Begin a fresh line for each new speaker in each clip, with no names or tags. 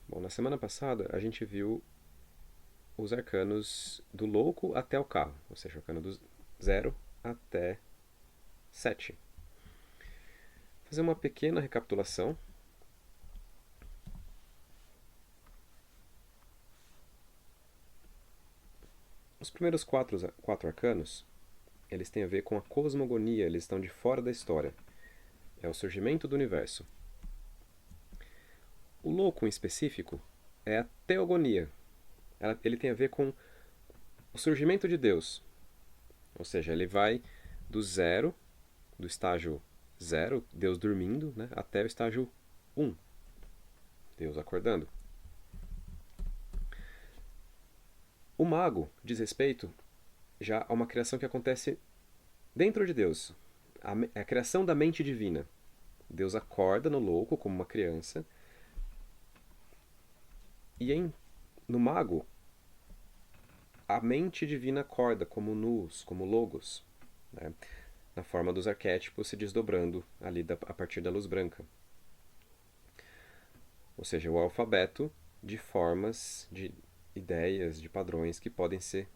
Bom, na semana passada a gente viu os arcanos do louco até o carro, ou seja, o arcano do 0 até 7. Vou fazer uma pequena recapitulação. Os primeiros quatro arcanos, eles têm a ver com a cosmogonia, eles estão de fora da história. É o surgimento do universo. O louco, em específico, é a teogonia. Ele tem a ver com o surgimento de Deus. Ou seja, ele vai do zero, do estágio zero, Deus dormindo, né, até o estágio um, Deus acordando. O mago diz respeito já a uma criação que acontece dentro de Deus. A criação da mente divina. Deus acorda no louco como uma criança. E no mago, a mente divina acorda como nous, como logos, né? Na forma dos arquétipos se desdobrando ali a partir da luz branca. Ou seja, o alfabeto de formas, de ideias, de padrões que podem ser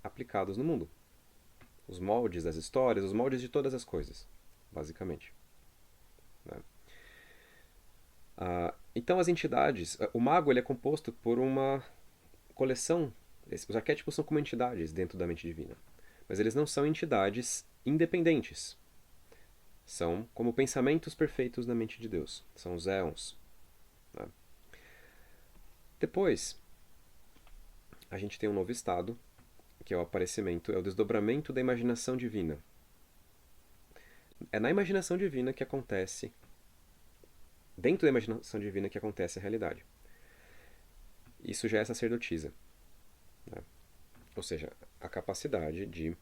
aplicados no mundo. Os moldes das histórias, os moldes de todas as coisas, basicamente. Né? Então as entidades, o mago ele é composto por uma coleção, os arquétipos são como entidades dentro da mente divina, mas eles não são entidades independentes. São como pensamentos perfeitos na mente de Deus, são os éons. Né? Depois, a gente tem um novo estado, que é o aparecimento, é o desdobramento da imaginação divina. É na imaginação divina que acontece, dentro da imaginação divina que acontece a realidade. Isso já é sacerdotisa. Né? Ou seja, a capacidade de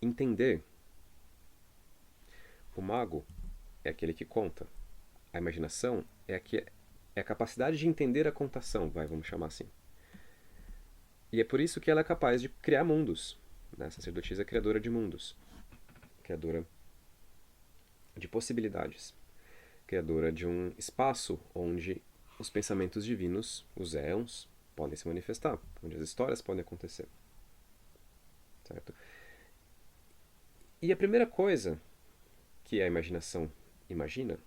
entender. O mago é aquele que conta. A imaginação é a capacidade de entender a contação, vamos chamar assim. E é por isso que ela é capaz de criar mundos. Né? A sacerdotisa é criadora de mundos. Criadora de possibilidades. Criadora de um espaço onde os pensamentos divinos, os éons, podem se manifestar, onde as histórias podem acontecer. Certo? E a primeira coisa que a imaginação imagina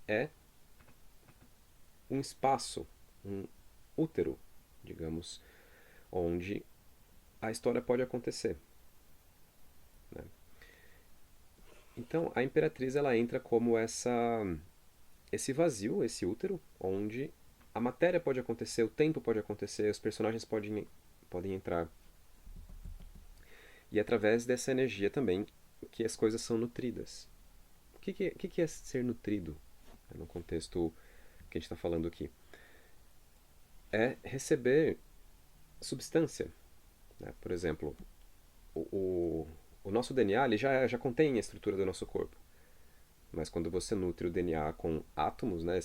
é um espaço, um útero, digamos, onde a história pode acontecer. Né? Então, a Imperatriz ela entra como esse vazio, esse útero, onde a matéria pode acontecer, o tempo pode acontecer, os personagens podem entrar. E é através dessa energia também que as coisas são nutridas. O que é ser nutrido, no contexto que a gente está falando aqui? É receber substância. Né? Por exemplo, o nosso DNA ele já contém a estrutura do nosso corpo. Mas quando você nutre o DNA com átomos, né,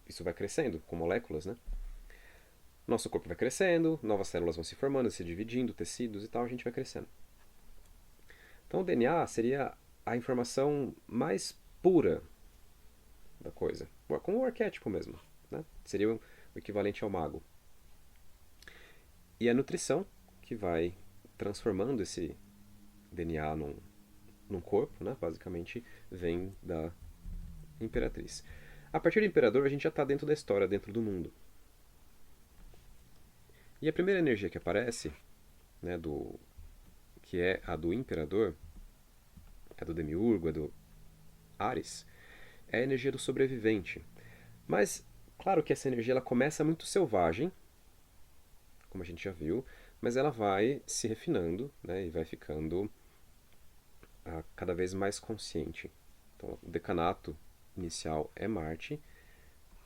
isso vai crescendo, com moléculas, né? Nosso corpo vai crescendo, novas células vão se formando, se dividindo, tecidos e tal, a gente vai crescendo. Então o DNA seria a informação mais pura da coisa, como o arquétipo mesmo, né? Seria o equivalente ao mago. E a nutrição, que vai transformando esse DNA num corpo, né? Basicamente vem da Imperatriz. A partir do Imperador, a gente já está dentro da história, dentro do mundo. E a primeira energia que aparece, né, que é a do Imperador, a do Demiurgo, a do Ares, é a energia do sobrevivente. Mas, claro que essa energia ela começa muito selvagem, como a gente já viu, mas ela vai se refinando, né, e vai ficando cada vez mais consciente. Então, o decanato inicial é Marte,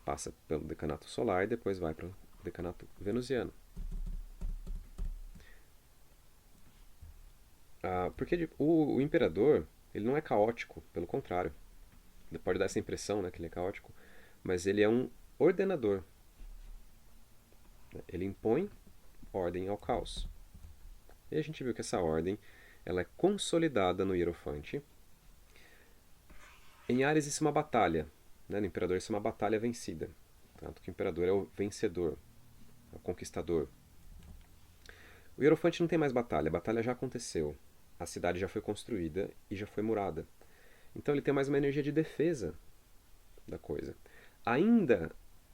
passa pelo decanato solar e depois vai para o decanato venusiano. Porque o imperador ele não é caótico, pelo contrário. Pode dar essa impressão, né, que ele é caótico, mas ele é um ordenador. Ele impõe ordem ao caos. E a gente viu que essa ordem ela é consolidada no Hierofante. Em Ares isso é uma batalha, né? No Imperador isso é uma batalha vencida. Tanto que o imperador é o vencedor, é o conquistador. O Hierofante não tem mais batalha, a batalha já aconteceu. A cidade já foi construída e já foi murada. Então ele tem mais uma energia de defesa da coisa. Ainda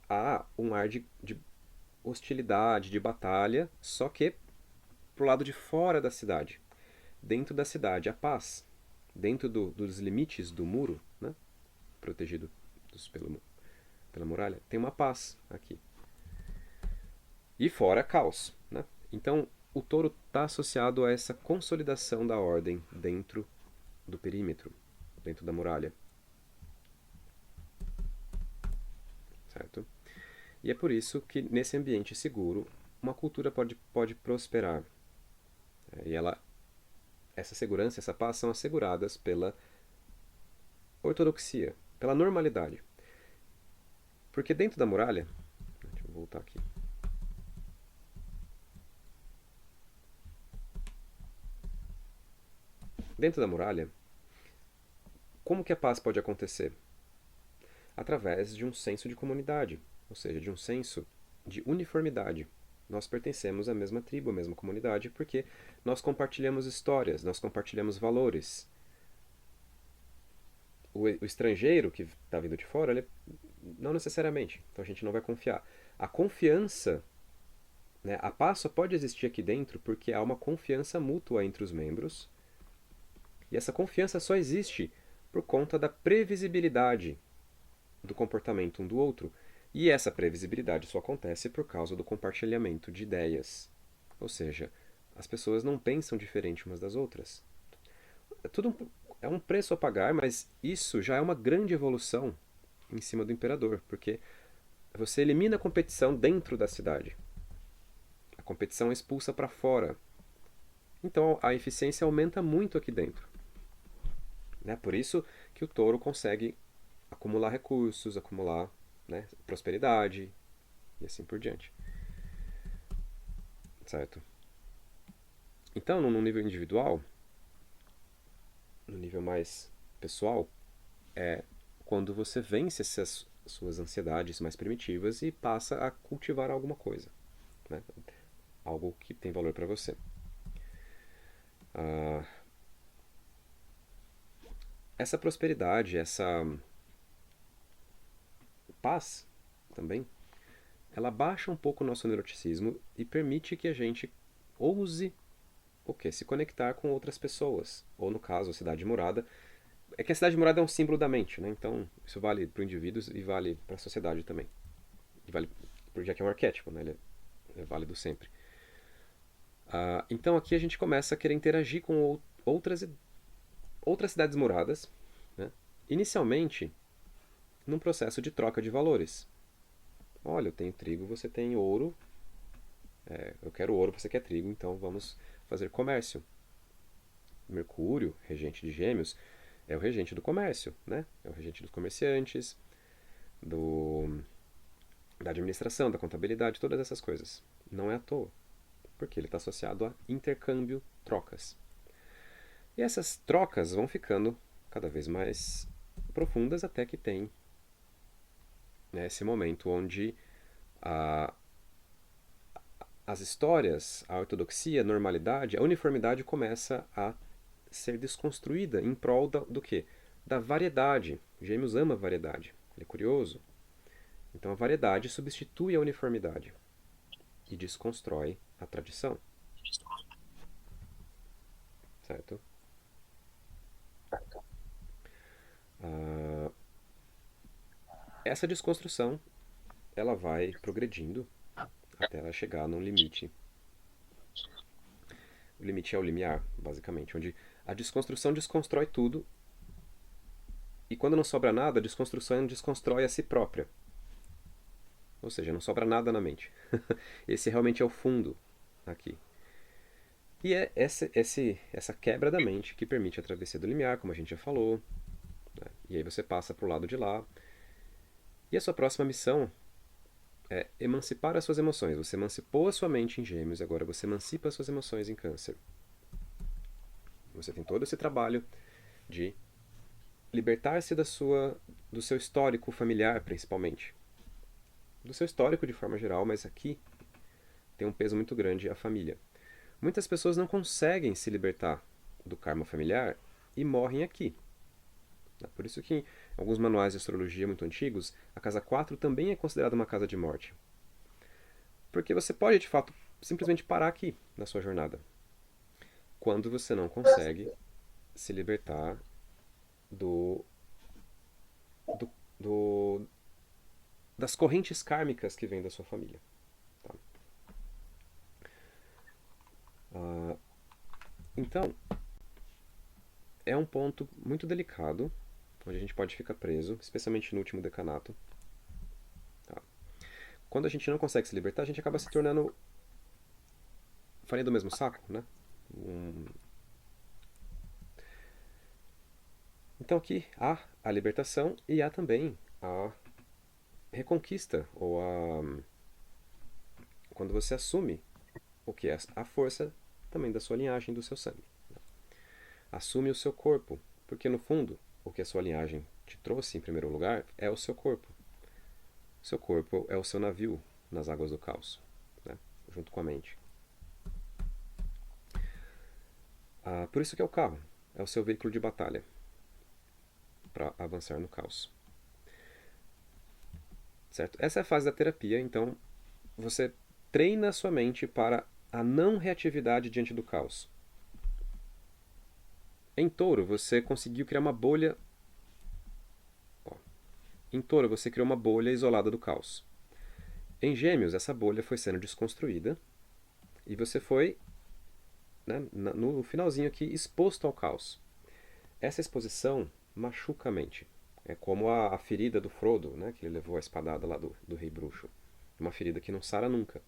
há um ar de hostilidade, de batalha, só que pro lado de fora da cidade. Dentro da cidade, a paz. Dentro dos limites do muro, né, protegido pela muralha, tem uma paz aqui. E fora caos. Né? Então, o touro está associado a essa consolidação da ordem dentro do perímetro, dentro da muralha. Certo? E é por isso que, nesse ambiente seguro, uma cultura pode prosperar. E essa segurança, essa paz são asseguradas pela ortodoxia, pela normalidade. Porque dentro da muralha, deixa eu voltar aqui. Dentro da muralha, como que a paz pode acontecer? Através de um senso de comunidade, ou seja, de um senso de uniformidade. Nós pertencemos à mesma tribo, à mesma comunidade, porque nós compartilhamos histórias, nós compartilhamos valores. O estrangeiro que está vindo de fora, ele, não necessariamente. Então a gente não vai confiar. A confiança, né, a paz só pode existir aqui dentro porque há uma confiança mútua entre os membros. E essa confiança só existe por conta da previsibilidade do comportamento um do outro. E essa previsibilidade só acontece por causa do compartilhamento de ideias. Ou seja, as pessoas não pensam diferente umas das outras. É um preço a pagar, mas isso já é uma grande evolução em cima do imperador, porque você elimina a competição dentro da cidade. A competição é expulsa para fora. Então a eficiência aumenta muito aqui dentro. Né? Por isso que o touro consegue acumular recursos, acumular, né, prosperidade e assim por diante. Certo? Então, no nível individual, no nível mais pessoal, é quando você vence essas suas ansiedades mais primitivas e passa a cultivar alguma coisa, né? Algo que tem valor para você. Essa prosperidade, essa paz também, ela baixa um pouco o nosso neuroticismo e permite que a gente ouse o quê? Se conectar com outras pessoas. Ou no caso, a cidade murada. É que a cidade murada é um símbolo da mente, né? Então isso vale para o indivíduo e vale para a sociedade também. E vale, já que é um arquétipo, né? Ele é válido sempre. Então aqui a gente começa a querer interagir com outras cidades muradas, né? Inicialmente num processo de troca de valores. Olha, eu tenho trigo, você tem ouro. Eu quero ouro, você quer trigo, então vamos fazer comércio. Mercúrio, regente de Gêmeos, é o regente do comércio, né? É o regente dos comerciantes, da administração, da contabilidade, todas essas coisas. Não é à toa, porque ele está associado a intercâmbio, trocas. E essas trocas vão ficando cada vez mais profundas até que tem, né, esse momento onde a, as histórias, a ortodoxia, a normalidade, a uniformidade começa a ser desconstruída em prol do quê? Da variedade. Gêmeos ama a variedade. Ele é curioso. Então a variedade substitui a uniformidade e desconstrói a tradição. Certo? Ah, essa desconstrução ela vai progredindo até ela chegar num limite. O limite é o limiar, basicamente, onde a desconstrução desconstrói tudo e quando não sobra nada, a desconstrução desconstrói a si própria. Ou seja, não sobra nada na mente. Esse realmente é o fundo aqui. E é essa quebra da mente que permite a travessia do limiar, como a gente já falou. Né? E aí você passa para o lado de lá. E a sua próxima missão é emancipar as suas emoções. Você emancipou a sua mente em Gêmeos, agora você emancipa as suas emoções em Câncer. Você tem todo esse trabalho de libertar-se do seu histórico familiar, principalmente. do seu histórico de forma geral, mas aqui tem um peso muito grande a família. Muitas pessoas não conseguem se libertar do karma familiar e morrem aqui. Por isso que em alguns manuais de astrologia muito antigos, a casa 4 também é considerada uma casa de morte. Porque você pode, de fato, simplesmente parar aqui na sua jornada. Quando você não consegue se libertar do, do, do das correntes kármicas que vêm da sua família. Tá? Então, é um ponto muito delicado, onde a gente pode ficar preso, especialmente no último decanato. Tá? Quando a gente não consegue se libertar, a gente acaba se tornando farinha do mesmo saco, né? Então aqui há a libertação e há também a reconquista, ou quando você assume o que é a força também da sua linhagem, do seu sangue. Assume o seu corpo, porque no fundo, o que a sua linhagem te trouxe em primeiro lugar é o seu corpo. Seu corpo é o seu navio nas águas do caos, né? Junto com a mente. Por isso que é o carro, é o seu veículo de batalha para avançar no caos. Certo? Essa é a fase da terapia, então você treina a sua mente para a não reatividade diante do caos. Em Touro, você conseguiu criar uma bolha. Em Touro, você criou uma bolha isolada do caos. Em Gêmeos, essa bolha foi sendo desconstruída e você foi, né, no finalzinho aqui, exposto ao caos. Essa exposição machuca a mente. É como a ferida do Frodo, né, que ele levou a espadada lá do Rei Bruxo. Uma ferida que não sara nunca.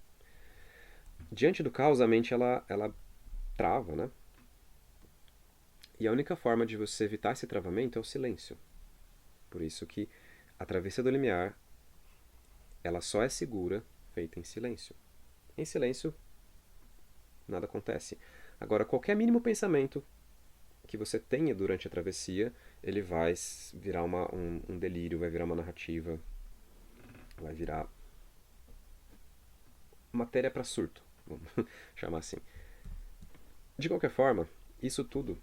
Diante do caos, a mente ela trava, né? E a única forma de você evitar esse travamento é o silêncio. Por isso que a travessia do limiar, ela só é segura feita em silêncio. Em silêncio, nada acontece. Agora, qualquer mínimo pensamento que você tenha durante a travessia, ele vai virar um delírio, vai virar uma narrativa, vai virar matéria para surto, vamos chamar assim. De qualquer forma, isso tudo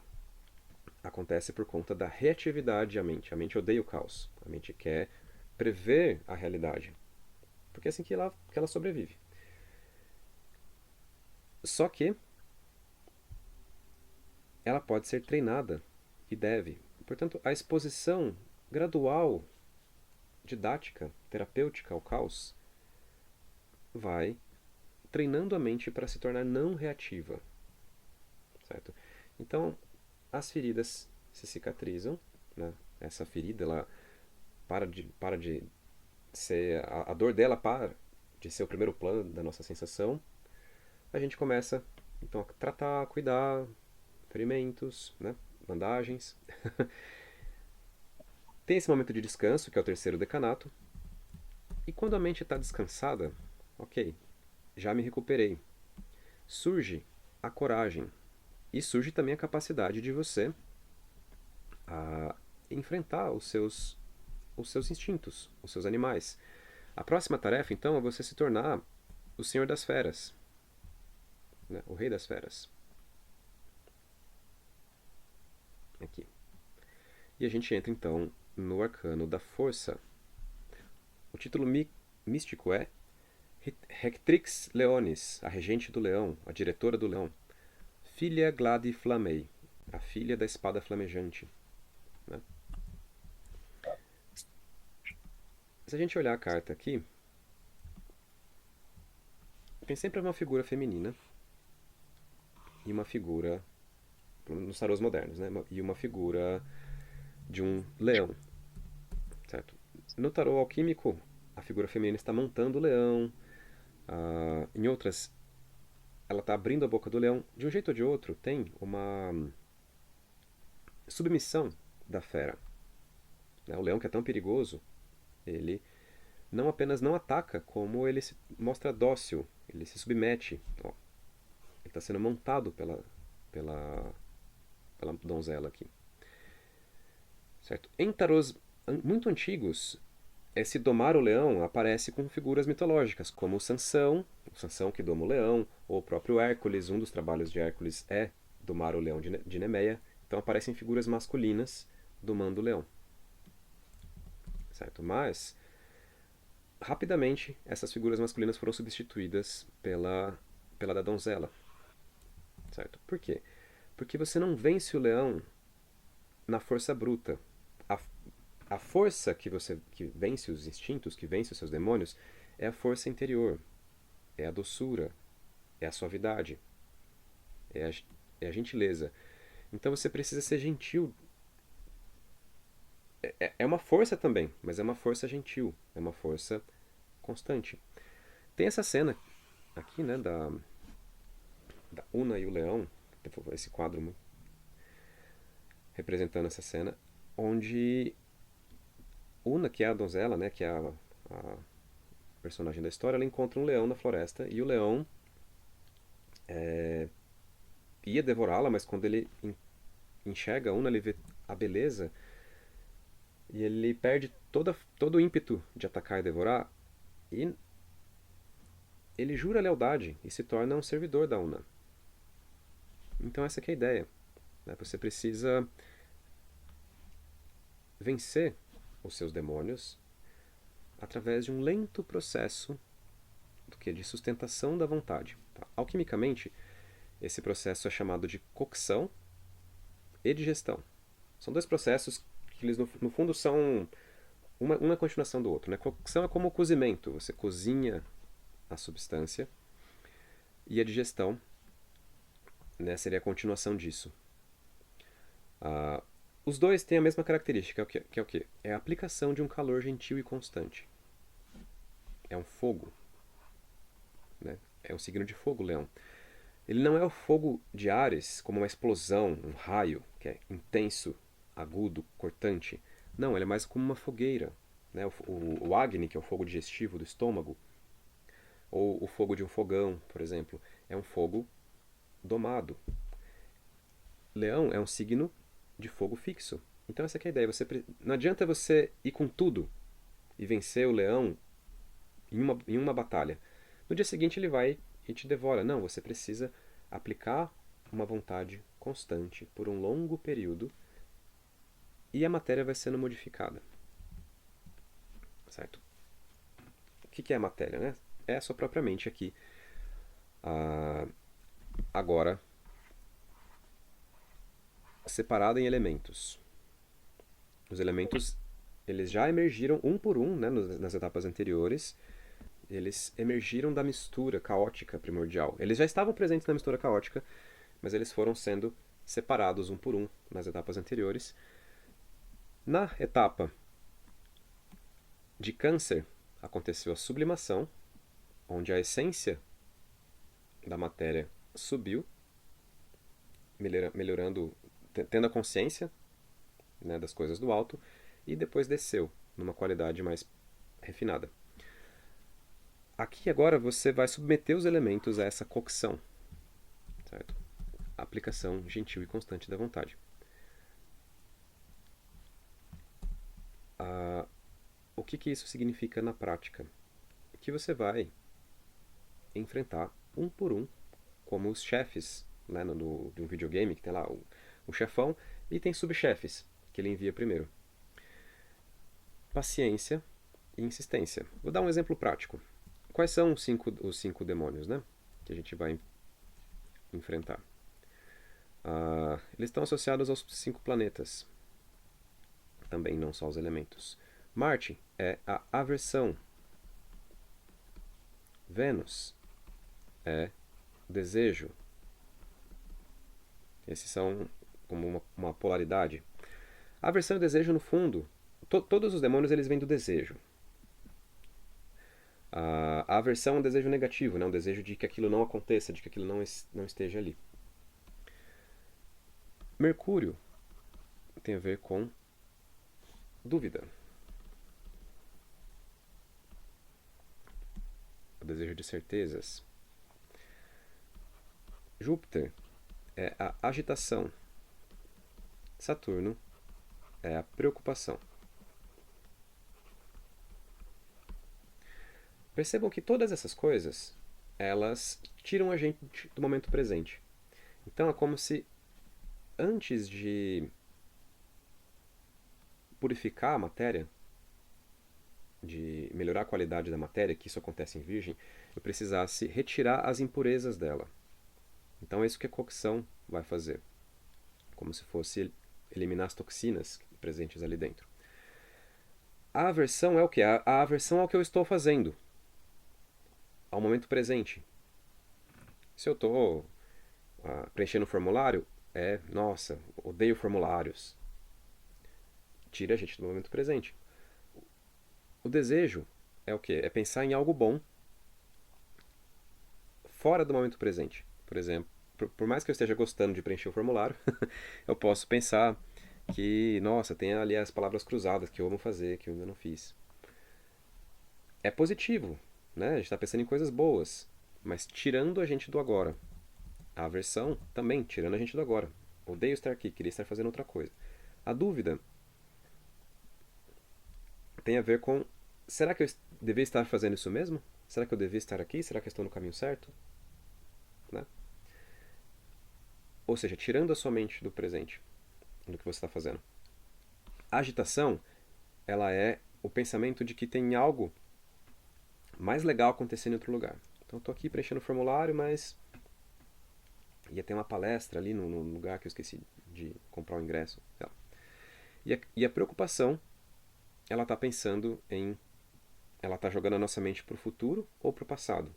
acontece por conta da reatividade à mente. A mente odeia o caos. A mente quer prever a realidade. Porque é assim que ela sobrevive. Só que ela pode ser treinada e deve. Portanto, a exposição gradual, didática, terapêutica ao caos vai treinando a mente para se tornar não reativa. Certo? Então, as feridas se cicatrizam, né? Essa ferida, ela para de ser a dor dela para de ser o primeiro plano da nossa sensação. A gente começa então a tratar, cuidar, ferimentos, né? Bandagens. Tem esse momento de descanso, que é o terceiro decanato. E quando a mente está descansada, ok, já me recuperei. Surge a coragem. E surge também a capacidade de você enfrentar os seus instintos, os seus animais. A próxima tarefa, então, é você se tornar o Senhor das Feras, né? O Rei das Feras. Aqui. E a gente entra, então, no arcano da força. O título místico é Rectrix Leonis, a regente do leão, a diretora do leão. Filia Gladi Flamei, a filha da espada flamejante. Né? Se a gente olhar a carta aqui, tem sempre uma figura feminina e uma figura, nos tarôs modernos, né? E uma figura de um leão, certo? No tarô alquímico, a figura feminina está montando o leão, em outras, ela está abrindo a boca do leão. De um jeito ou de outro, tem uma submissão da fera. O leão, que é tão perigoso, ele não apenas não ataca, como ele se mostra dócil, ele se submete. Ó, ele está sendo montado pela donzela aqui. Certo? Em tarôs muito antigos, esse domar o leão aparece com figuras mitológicas, como o Sansão que doma o leão, ou o próprio Hércules. Um dos trabalhos de Hércules é domar o leão de Nemeia. Então aparecem figuras masculinas domando o leão. Certo? Mas, rapidamente, essas figuras masculinas foram substituídas pela da donzela. Certo? Por quê? Porque você não vence o leão na força bruta. A, a força que vence os instintos, que vence os seus demônios, é a força interior, é a doçura, é a suavidade, é a, é a gentileza. Então você precisa ser gentil. É uma força também, mas é uma força gentil, é uma força constante. Tem essa cena aqui, né, da Una e o Leão, esse quadro representando essa cena, onde Una, que é a donzela, né, que é a personagem da história, ela encontra um leão na floresta e o leão ia devorá-la, mas quando ele enxerga a Una, ele vê a beleza e ele perde todo o ímpeto de atacar e devorar e ele jura lealdade e se torna um servidor da Una. Então essa que é a ideia. Né? Você precisa vencer os seus demônios através de um lento processo de sustentação da vontade. Tá? Alquimicamente, esse processo é chamado de cocção e digestão. São dois processos que eles no fundo são uma continuação do outro. Né? Cocção é como o cozimento, você cozinha a substância, e a digestão, né, seria a continuação disso. Os dois têm a mesma característica, que é o quê? É a aplicação de um calor gentil e constante. É um fogo. Né? É um signo de fogo, leão. Ele não é o fogo de Ares, como uma explosão, um raio, que é intenso, agudo, cortante. Não, ele é mais como uma fogueira. Né? O Agni, que é o fogo digestivo do estômago, ou o fogo de um fogão, por exemplo, é um fogo domado. Leão é um signo de fogo fixo. Então essa é a ideia. Não adianta você ir com tudo e vencer o leão em uma batalha. No dia seguinte ele vai e te devora. Não, você precisa aplicar uma vontade constante por um longo período e a matéria vai sendo modificada. Certo? O que é a matéria? Né? É a sua própria mente aqui. Agora, separada em elementos. Os elementos eles já emergiram um por um, né, nas etapas anteriores. Eles emergiram da mistura caótica primordial. Eles já estavam presentes na mistura caótica, mas eles foram sendo separados um por um nas etapas anteriores. Na etapa de Câncer, aconteceu a sublimação, onde a essência da matéria subiu, melhorando, tendo a consciência, né, das coisas do alto, e depois desceu numa qualidade mais refinada. Aqui agora você vai submeter os elementos a essa cocção, certo? A aplicação gentil e constante da vontade. O que isso significa na prática? Que você vai enfrentar um por um, como os chefes, né, de um videogame, que tem lá o chefão e tem subchefes, que ele envia primeiro. Paciência e insistência. Vou dar um exemplo prático. Quais são os cinco demônios, né, que a gente vai enfrentar? Eles estão associados aos 5 planetas. Também, não só os elementos. Marte é a aversão. Vênus é desejo. Esses são como uma polaridade. A aversão e o desejo, no fundo, todos os demônios eles vêm do desejo. A aversão é um desejo negativo, né? Um desejo de que aquilo não aconteça, de que aquilo não esteja ali. Mercúrio tem a ver com dúvida. O desejo de certezas. Júpiter é a agitação. Saturno é a preocupação. Percebam que todas essas coisas, elas tiram a gente do momento presente. Então é como se antes de purificar a matéria, de melhorar a qualidade da matéria, que isso acontece em Virgem, eu precisasse retirar as impurezas dela. Então é isso que a cocção vai fazer. Como se fosse eliminar as toxinas presentes ali dentro. A aversão é o que? A aversão ao que eu estou fazendo. Ao momento presente. Se eu estou preenchendo um formulário, nossa, odeio formulários. Tira a gente do momento presente. O desejo é o quê? É pensar em algo bom fora do momento presente. Por exemplo, por mais que eu esteja gostando de preencher o formulário, eu posso pensar que, nossa, tem ali as palavras cruzadas que eu amo fazer, que eu ainda não fiz. É positivo, né? A gente está pensando em coisas boas, mas tirando a gente do agora. A aversão também, tirando a gente do agora. Odeio estar aqui, queria estar fazendo outra coisa. A dúvida tem a ver com: será que eu devia estar fazendo isso mesmo? Será que eu devia estar aqui? Será que eu estou no caminho certo? Né? Ou seja, tirando a sua mente do presente, do que você está fazendo. A agitação, ela é o pensamento de que tem algo mais legal acontecendo em outro lugar. Então eu estou aqui preenchendo o formulário, mas ia ter uma palestra ali no lugar que eu esqueci de comprar o ingresso. E a preocupação, ela está pensando em... ela está jogando a nossa mente para o futuro ou para o passado.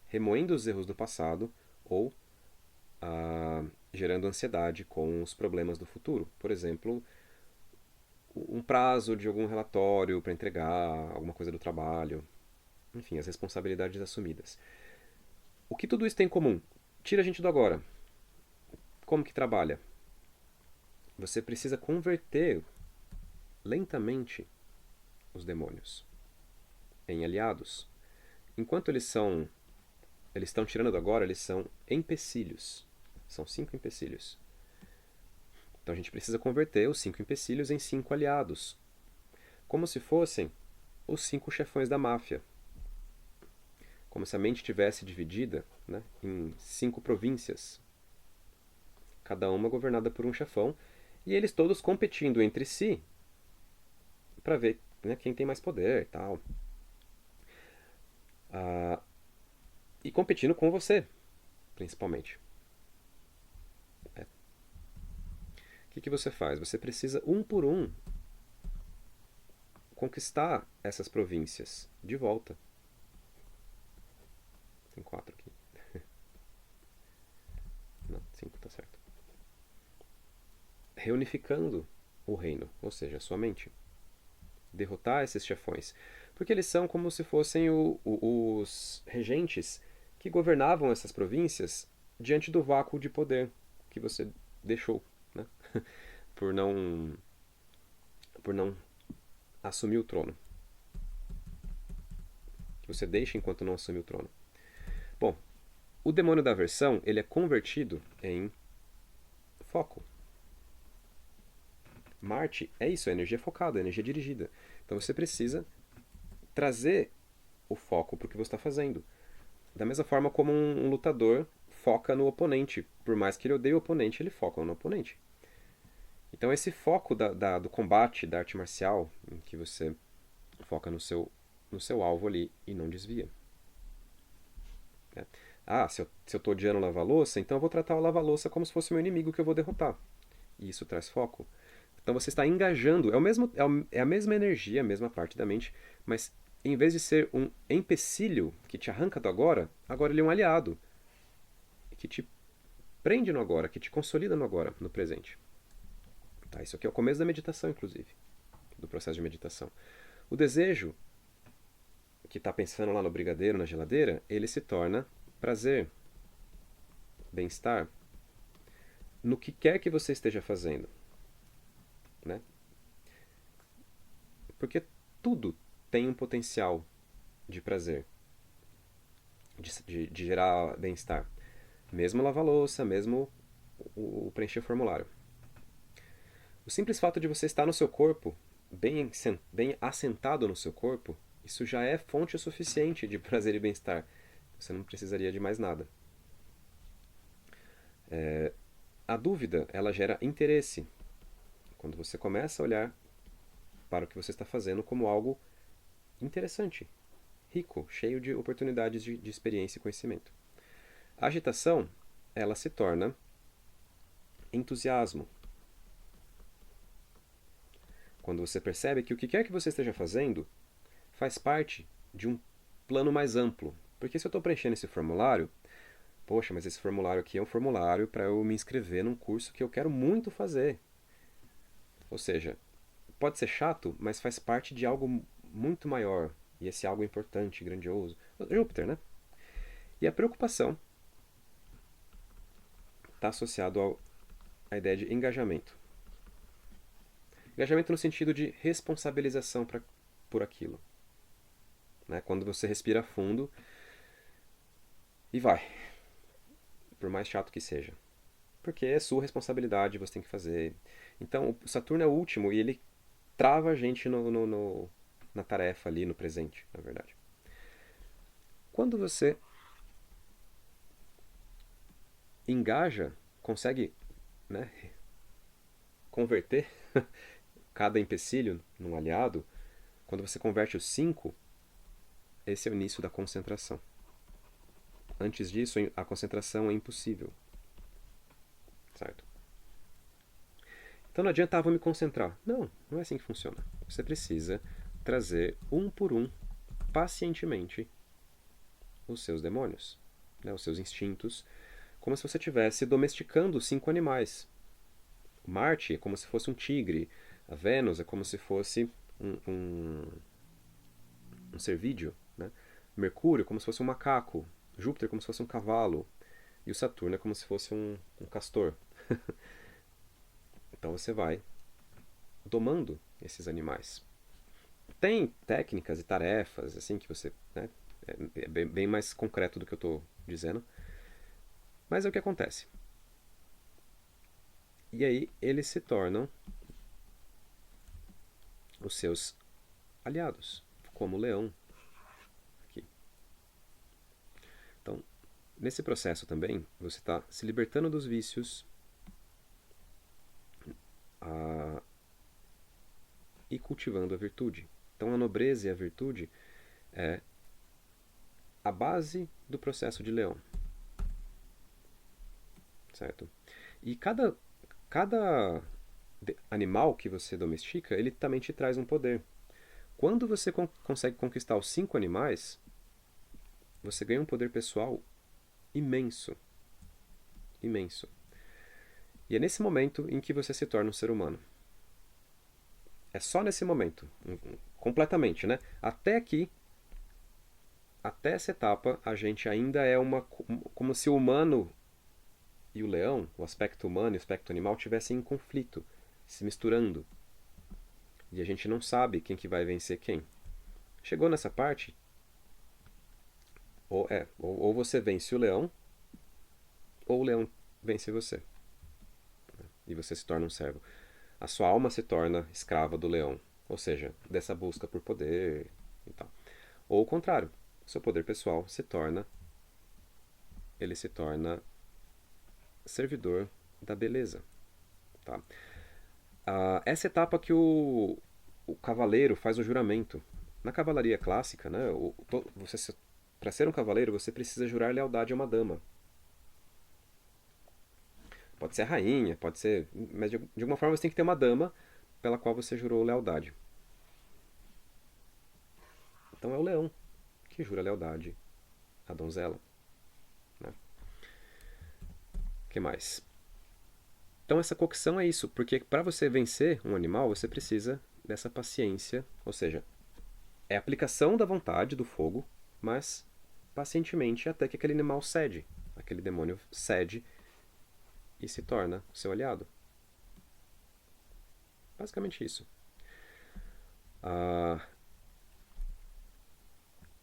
Remoendo os erros do passado ou gerando ansiedade com os problemas do futuro. Por exemplo, um prazo de algum relatório para entregar, alguma coisa do trabalho. Enfim, as responsabilidades assumidas. O que tudo isso tem em comum? Tira a gente do agora. Como que trabalha? Você precisa converter lentamente os demônios em aliados. Enquanto eles estão tirando do agora, eles são empecilhos. São 5 empecilhos. Então a gente precisa converter os 5 empecilhos em 5 aliados. Como se fossem os 5 chefões da máfia. Como se a mente tivesse dividida, né, em 5 províncias. Cada uma governada por um chefão. E eles todos competindo entre si para ver, né, quem tem mais poder e tal. E competindo com você, principalmente. O que você faz? Você precisa, um por um, conquistar essas províncias de volta. Tem 4 aqui. Não, 5 tá certo. Reunificando o reino, ou seja, a sua mente. Derrotar esses chefões. Porque eles são como se fossem os regentes que governavam essas províncias diante do vácuo de poder que você deixou, né? por não assumir o trono. Que você deixa enquanto não assume o trono. Bom, o demônio da aversão, ele é convertido em foco. Marte é isso, é energia focada, é energia dirigida. Então você precisa trazer o foco para o que você está fazendo. Da mesma forma como um lutador foca no oponente. Por mais que ele odeie o oponente, ele foca no oponente. Então esse foco do combate, da arte marcial, em que você foca no seu alvo ali e não desvia. Se eu estou odiando o lava-louça, então eu vou tratar o lava-louça como se fosse o meu inimigo que eu vou derrotar. E isso traz foco. Então você está engajando, é a mesma energia, a mesma parte da mente, mas em vez de ser um empecilho que te arranca do agora, agora ele é um aliado que te prende no agora, que te consolida no agora, no presente. Tá, isso aqui é o começo da meditação, inclusive, do processo de meditação. O desejo, que está pensando lá no brigadeiro, na geladeira, ele se torna prazer, bem-estar, no que quer que você esteja fazendo. Né? Porque tudo tem um potencial de prazer, de gerar bem-estar. Mesmo lavar louça, mesmo o preencher formulário. O simples fato de você estar no seu corpo, bem assentado no seu corpo, Isso já é fonte o suficiente de prazer e bem-estar. Você não precisaria de mais nada. A dúvida, ela gera interesse. Quando você começa a olhar para o que você está fazendo como algo interessante, rico, cheio de oportunidades de experiência e conhecimento. A agitação, ela se torna entusiasmo. Quando você percebe que o que quer que você esteja fazendo faz parte de um plano mais amplo. Porque se eu estou preenchendo esse formulário, poxa, mas esse formulário aqui é um formulário para eu me inscrever num curso que eu quero muito fazer. Ou seja, pode ser chato, mas faz parte de algo muito maior. E esse algo importante, grandioso. Júpiter, né? E a preocupação está associado à ideia de engajamento. Engajamento no sentido de responsabilização por aquilo. Né? Quando você respira fundo e vai. Por mais chato que seja. Porque é sua responsabilidade, você tem que fazer. Então, o Saturno é o último e ele trava a gente na tarefa ali, no presente, na verdade. Quando você engaja, consegue, né, converter cada empecilho num aliado, quando você converte os 5, esse é o início da concentração. Antes disso, a concentração é impossível. Certo? Então não adianta, me concentrar. Não, não é assim que funciona. Você precisa trazer um por um, pacientemente, os seus demônios, né, os seus instintos, como se você estivesse domesticando 5 animais. Marte é como se fosse um tigre, a Vênus é como se fosse um cervídeo, né? Mercúrio é como se fosse um macaco, Júpiter é como se fosse um cavalo, e o Saturno é como se fosse um castor. Então você vai domando esses animais. Tem técnicas e tarefas assim que você, né, é bem mais concreto do que eu estou dizendo, mas é o que acontece. E aí eles se tornam os seus aliados, como o leão aqui. Então, nesse processo também, você está se libertando dos vícios e cultivando a virtude. Então, a nobreza e a virtude é a base do processo de leão. Certo? E cada animal que você domestica, ele também te traz um poder. Quando você consegue conquistar os 5 animais, você ganha um poder pessoal imenso. Imenso. E é nesse momento em que você se torna um ser humano. É só nesse momento. Completamente, né? Até aqui, até essa etapa, a gente ainda é como se o humano e o leão, o aspecto humano e o aspecto animal, tivessem em conflito, se misturando. E a gente não sabe quem que vai vencer quem. Chegou nessa parte, ou você vence o leão, ou o leão vence você. E você se torna um servo. A sua alma se torna escrava do leão. Ou seja, dessa busca por poder e tal. Ou o contrário, seu poder pessoal ele se torna servidor da beleza. Tá? Essa etapa que o cavaleiro faz o juramento. Na cavalaria clássica, né, para ser um cavaleiro, você precisa jurar lealdade a uma dama. Pode ser a rainha, pode ser. Mas de alguma forma você tem que ter uma dama pela qual você jurou lealdade. Então é o leão que jura lealdade à donzela. Né? O que mais? Então essa cocção é isso, porque para você vencer um animal, você precisa dessa paciência, ou seja, é a aplicação da vontade do fogo, mas pacientemente até que aquele animal cede, aquele demônio cede e se torna seu aliado. Basicamente isso.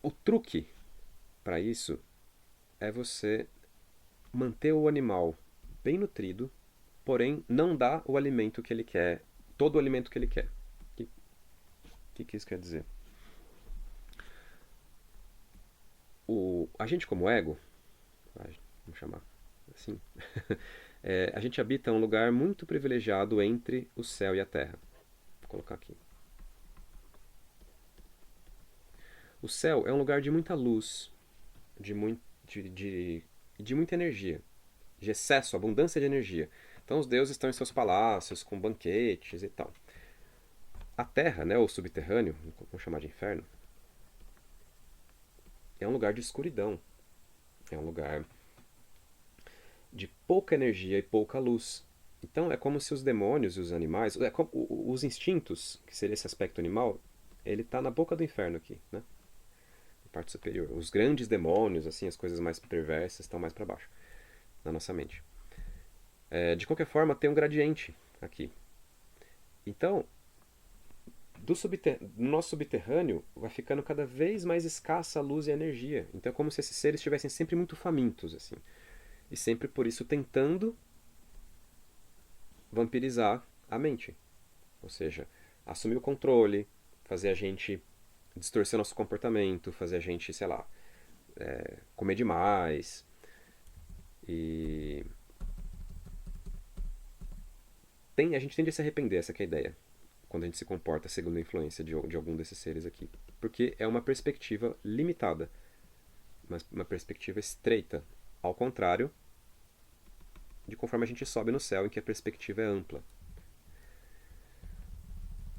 O truque para isso é você manter o animal bem nutrido, porém não dar o alimento que ele quer, todo o alimento que ele quer. O que isso quer dizer? a gente como ego, vamos chamar assim, a gente habita um lugar muito privilegiado entre o céu e a terra. Vou colocar aqui. O céu é um lugar de muita luz, de, muito, de muita energia, de excesso, abundância de energia. Então os deuses estão em seus palácios, com banquetes e tal. A terra, né, ou subterrâneo, vamos chamar de inferno, é um lugar de escuridão. É um lugar de pouca energia e pouca luz. Então é como se os demônios e os animais, os instintos, que seria esse aspecto animal, ele está na boca do inferno aqui, né? Na parte superior. Os grandes demônios, assim, as coisas mais perversas estão mais para baixo, na nossa mente. De qualquer forma, tem um gradiente aqui. Então, no nosso subterrâneo, vai ficando cada vez mais escassa a luz e a energia. Então é como se esses seres estivessem sempre muito famintos, assim. E sempre por isso tentando vampirizar a mente. Ou seja, assumir o controle, fazer a gente distorcer nosso comportamento, fazer a gente, sei lá, comer demais. E a gente tende a se arrepender, essa que é a ideia, quando a gente se comporta segundo a influência de algum desses seres aqui. Porque é uma perspectiva limitada, uma perspectiva estreita. Ao contrário de conforme a gente sobe no céu, em que a perspectiva é ampla.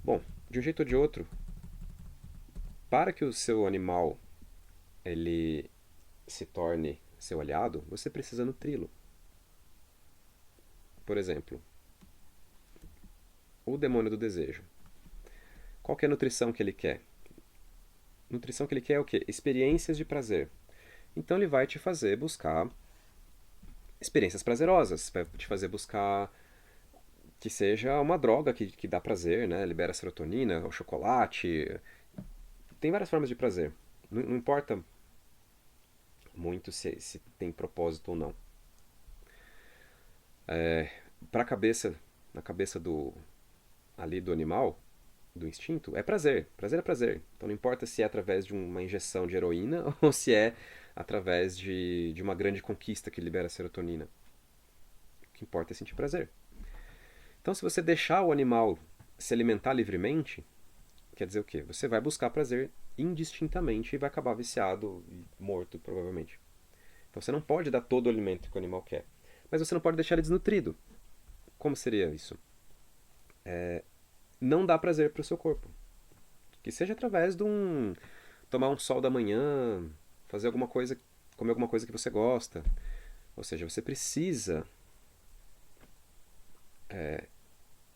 Bom, de um jeito ou de outro, para que o seu animal ele se torne seu aliado, você precisa nutri-lo. Por exemplo, o demônio do desejo. Qual que é a nutrição que ele quer? Nutrição que ele quer é o quê? Experiências de prazer. Então ele vai te fazer buscar experiências prazerosas, vai te fazer buscar que seja uma droga que dá prazer, né? Libera serotonina, o chocolate. Tem várias formas de prazer. Não importa muito se tem propósito ou não. Para cabeça, na cabeça ali do animal, do instinto, é prazer. Prazer é prazer. Então não importa se é através de uma injeção de heroína ou se é através de uma grande conquista que libera serotonina. O que importa é sentir prazer. Então se você deixar o animal se alimentar livremente, quer dizer o quê? Você vai buscar prazer indistintamente e vai acabar viciado e morto, provavelmente. Então você não pode dar todo o alimento que o animal quer. Mas você não pode deixar ele desnutrido. Como seria isso? Não dá prazer para o seu corpo. Que seja através de tomar um sol da manhã, fazer alguma coisa, comer alguma coisa que você gosta. Ou seja, você precisa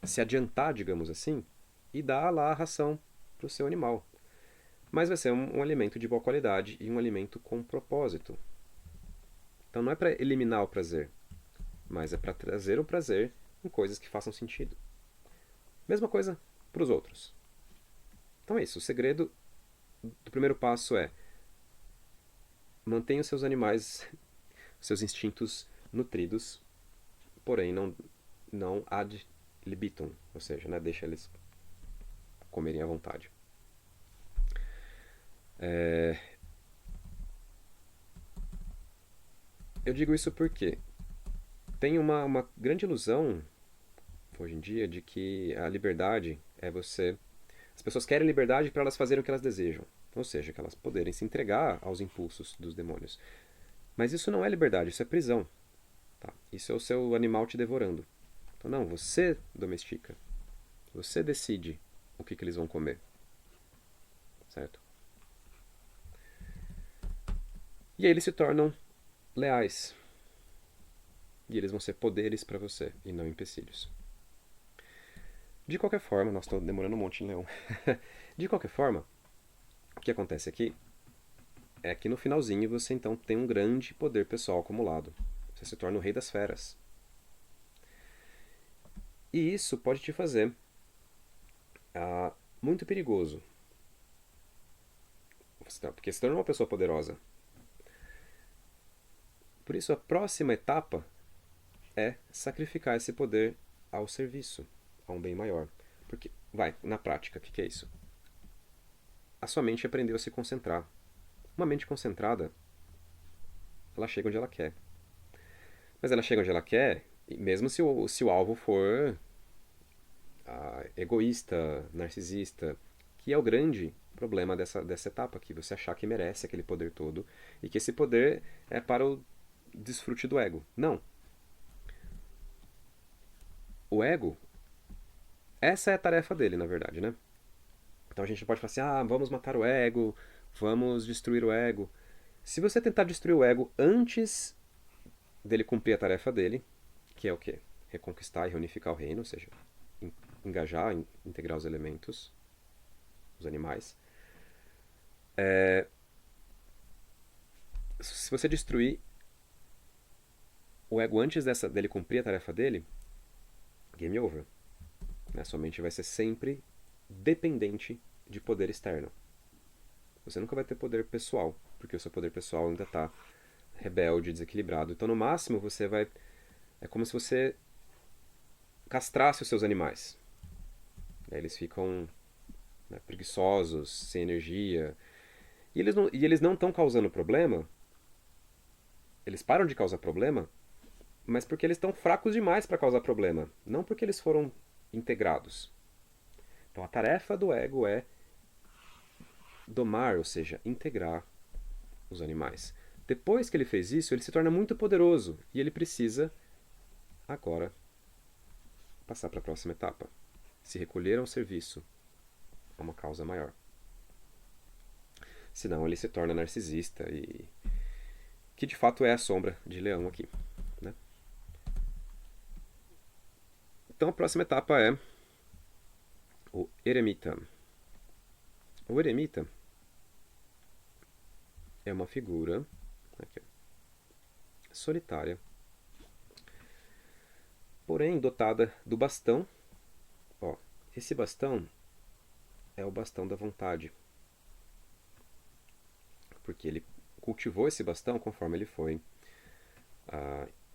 se adiantar, digamos assim, e dar lá a ração para o seu animal. Mas vai ser um alimento de boa qualidade e um alimento com propósito. Então não é para eliminar o prazer, mas é para trazer o prazer em coisas que façam sentido. Mesma coisa para os outros. Então é isso. O segredo do primeiro passo é mantenha os seus animais, seus instintos nutridos, porém não ad libitum, ou seja, né, deixa eles comerem à vontade. Eu digo isso porque tem uma grande ilusão hoje em dia de que a liberdade é você. As pessoas querem liberdade para elas fazerem o que elas desejam, ou seja, que elas poderem se entregar aos impulsos dos demônios. Mas isso não é liberdade, isso é prisão. Tá? Isso é o seu animal te devorando. Então, não, você domestica. Você decide o que eles vão comer. Certo? E aí eles se tornam leais. E eles vão ser poderes para você e não empecilhos. De qualquer forma, nós estamos demorando um monte em Leão. De qualquer forma, o que acontece aqui é que no finalzinho você então tem um grande poder pessoal acumulado. Você se torna o rei das feras. E isso pode te fazer muito perigoso. Porque se torna uma pessoa poderosa. Por isso, a próxima etapa é sacrificar esse poder ao serviço, a um bem maior. Porque, na prática, o que é isso? A sua mente aprendeu a se concentrar. Uma mente concentrada ela chega onde ela quer. Mas ela chega onde ela quer, mesmo se o alvo for egoísta, narcisista, que é o grande problema dessa etapa aqui, você achar que merece aquele poder todo e que esse poder é para o desfrute do ego. Não. O ego, essa é a tarefa dele, na verdade, né? Então a gente pode falar assim, vamos matar o ego, vamos destruir o ego. Se você tentar destruir o ego antes dele cumprir a tarefa dele, que é o quê? Reconquistar e reunificar o reino, ou seja, engajar, integrar os elementos, os animais. Se você destruir o ego antes dele cumprir a tarefa dele, game over. Né? Sua mente vai ser sempre dependente de poder externo. Você nunca vai ter poder pessoal, porque o seu poder pessoal ainda está rebelde, desequilibrado. Então, no máximo, você vai... É como se você castrasse os seus animais. Eles ficam, né, preguiçosos, sem energia. E eles não estão causando problema. Eles param de causar problema, mas porque eles estão fracos demais para causar problema. Não porque eles foram integrados. Então, a tarefa do ego é domar, ou seja, integrar os animais. Depois que ele fez isso, ele se torna muito poderoso e ele precisa agora passar para a próxima etapa. Se recolher ao serviço a uma causa maior. Senão ele se torna narcisista e que de fato é a sombra de Leão aqui. Né? Então a próxima etapa é o eremita. O eremita é uma figura aqui, solitária, porém dotada do bastão. Ó, esse bastão é o bastão da vontade, porque ele cultivou esse bastão conforme ele foi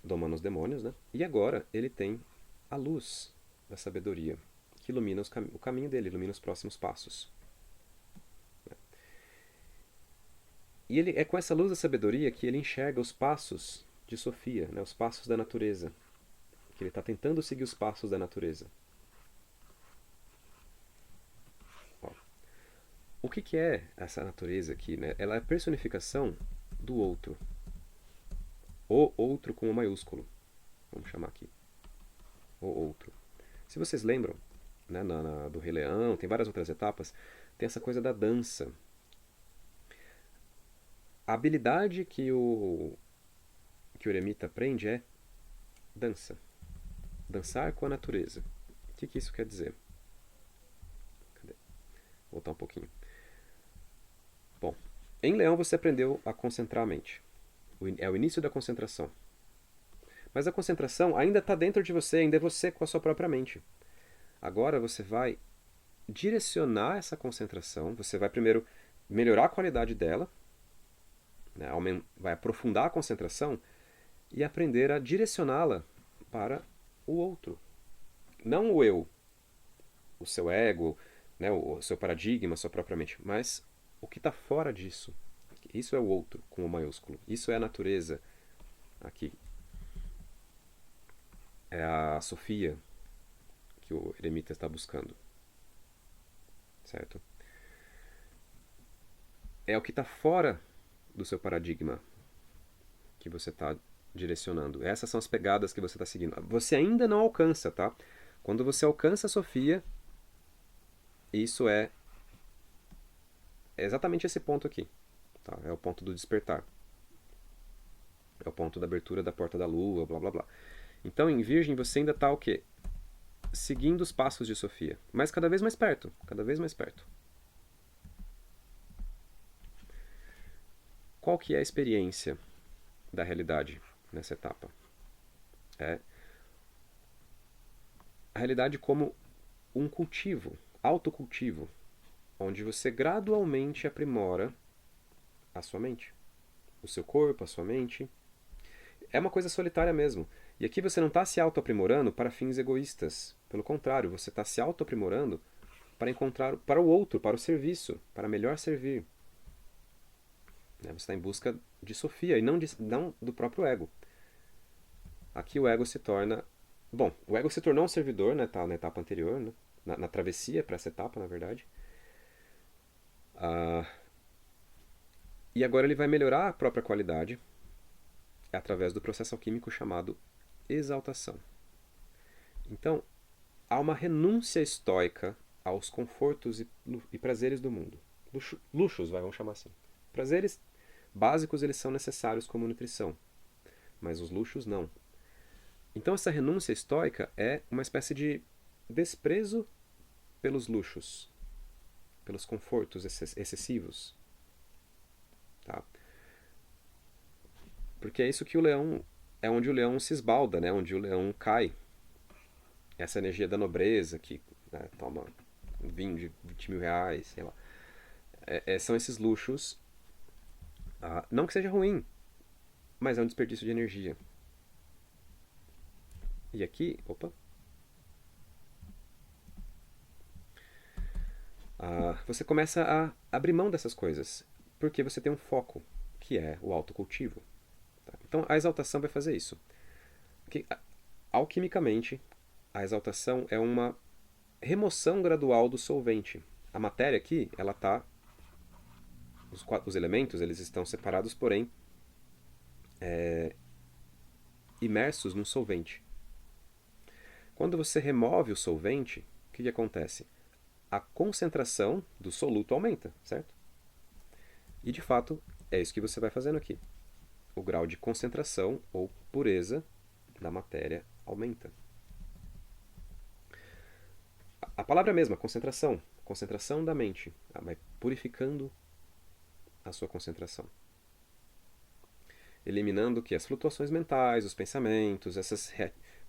domando os demônios, né? E agora ele tem a luz da sabedoria, que ilumina o caminho dele, ilumina os próximos passos. E ele é com essa luz da sabedoria que ele enxerga os passos de Sofia, né? Os passos da natureza. Que ele está tentando seguir os passos da natureza. Ó. O que é essa natureza aqui? Né? Ela é a personificação do outro. O outro com o maiúsculo. Vamos chamar aqui. O outro. Se vocês lembram, né, do Rei Leão, tem várias outras etapas, tem essa coisa da dança. A habilidade que o eremita aprende é dança. Dançar com a natureza. O que isso quer dizer? Cadê? Vou voltar um pouquinho. Bom, em Leão você aprendeu a concentrar a mente. É o início da concentração. Mas a concentração ainda está dentro de você, ainda é você com a sua própria mente. Agora você vai direcionar essa concentração, você vai primeiro melhorar a qualidade dela, né, vai aprofundar a concentração e aprender a direcioná-la para o outro. Não o eu, o seu ego, né, o seu paradigma, a sua própria mente, mas o que está fora disso. Isso é o outro, com o maiúsculo. Isso é a natureza aqui. É a Sofia que o eremita está buscando. Certo? É o que está fora do seu paradigma que você está direcionando. Essas são as pegadas que você está seguindo. Você ainda não alcança, tá? Quando você alcança a Sofia, isso é exatamente esse ponto aqui. Tá? É o ponto do despertar. É o ponto da abertura da porta da lua, blá blá blá. Então, em Virgem, você ainda está o quê? Seguindo os passos de Sofia. Mas cada vez mais perto. Cada vez mais perto. Qual que é a experiência da realidade nessa etapa? É a realidade como um cultivo, autocultivo, onde você gradualmente aprimora a sua mente, o seu corpo, a sua mente. É uma coisa solitária mesmo. E aqui você não está se auto-aprimorando para fins egoístas. Pelo contrário, você está se auto-aprimorando para encontrar para o outro, para o serviço, para melhor servir. Né? Você está em busca de Sofia e não do próprio ego. Aqui o ego se torna... Bom, o ego se tornou um servidor, né? Tá na etapa anterior, né? Na travessia para essa etapa, na verdade. Ah, e agora ele vai melhorar a própria qualidade através do processo alquímico chamado exaltação. Então, há uma renúncia estoica aos confortos e prazeres do mundo. Luxos, vamos chamar assim. Prazeres básicos eles são necessários como nutrição, mas os luxos não. Então essa renúncia estoica é uma espécie de desprezo pelos luxos, pelos confortos excessivos. Tá? Porque é isso que o leão... É onde o leão se esbalda, né? Onde o leão cai. Essa energia da nobreza que, né, toma um vinho de 20 mil reais, sei lá. São esses luxos. Não que seja ruim, mas é um desperdício de energia. E aqui, opa. Você começa a abrir mão dessas coisas, porque você tem um foco, que é o autocultivo. Tá? Então a exaltação vai fazer isso. Que, alquimicamente, a exaltação é uma remoção gradual do solvente. A matéria aqui, ela está... Os elementos, eles estão separados, porém, imersos num solvente. Quando você remove o solvente, o que acontece? A concentração do soluto aumenta, certo? E de fato, é isso que você vai fazendo aqui. O grau de concentração ou pureza da matéria aumenta. A palavra é a mesma, concentração. Concentração da mente. Vai purificando a sua concentração. Eliminando o que? As flutuações mentais, os pensamentos, essas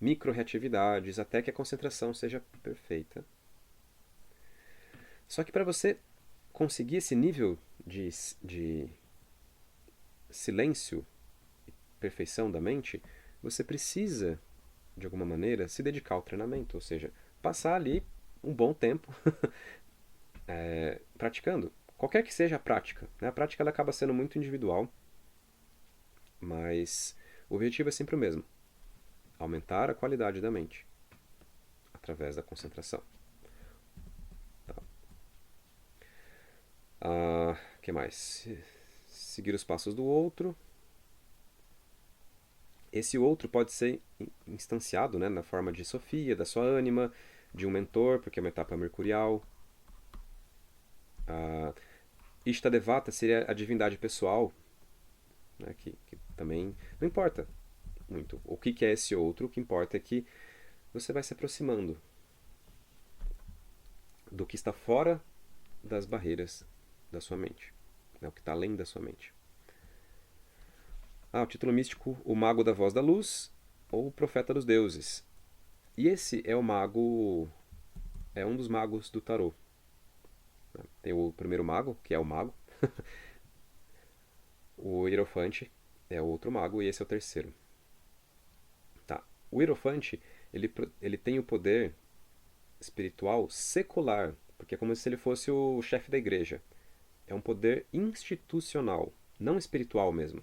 micro-reatividades, até que a concentração seja perfeita. Só que para você conseguir esse nível de silêncio e perfeição da mente, você precisa, de alguma maneira, se dedicar ao treinamento, ou seja, passar ali um bom tempo praticando. Qualquer que seja a prática. Né? A prática ela acaba sendo muito individual, mas o objetivo é sempre o mesmo. Aumentar a qualidade da mente através da concentração. Tá. Que mais? Seguir os passos do outro. Esse outro pode ser instanciado, né, na forma de Sofia, da sua ânima, de um mentor, porque é uma etapa mercurial. Ishtadevata seria a divindade pessoal, né, que também não importa muito o que é esse outro, o que importa é que você vai se aproximando do que está fora das barreiras da sua mente, né, o que está além da sua mente. O título místico, o Mago da Voz da Luz, ou o Profeta dos Deuses. E esse é o mago, é um dos magos do tarô. Tem o primeiro mago, que é o mago. O Hierofante é o outro mago e esse é o terceiro. Tá. O Hierofante, ele tem o poder espiritual secular, porque é como se ele fosse o chefe da igreja. É um poder institucional, não espiritual mesmo.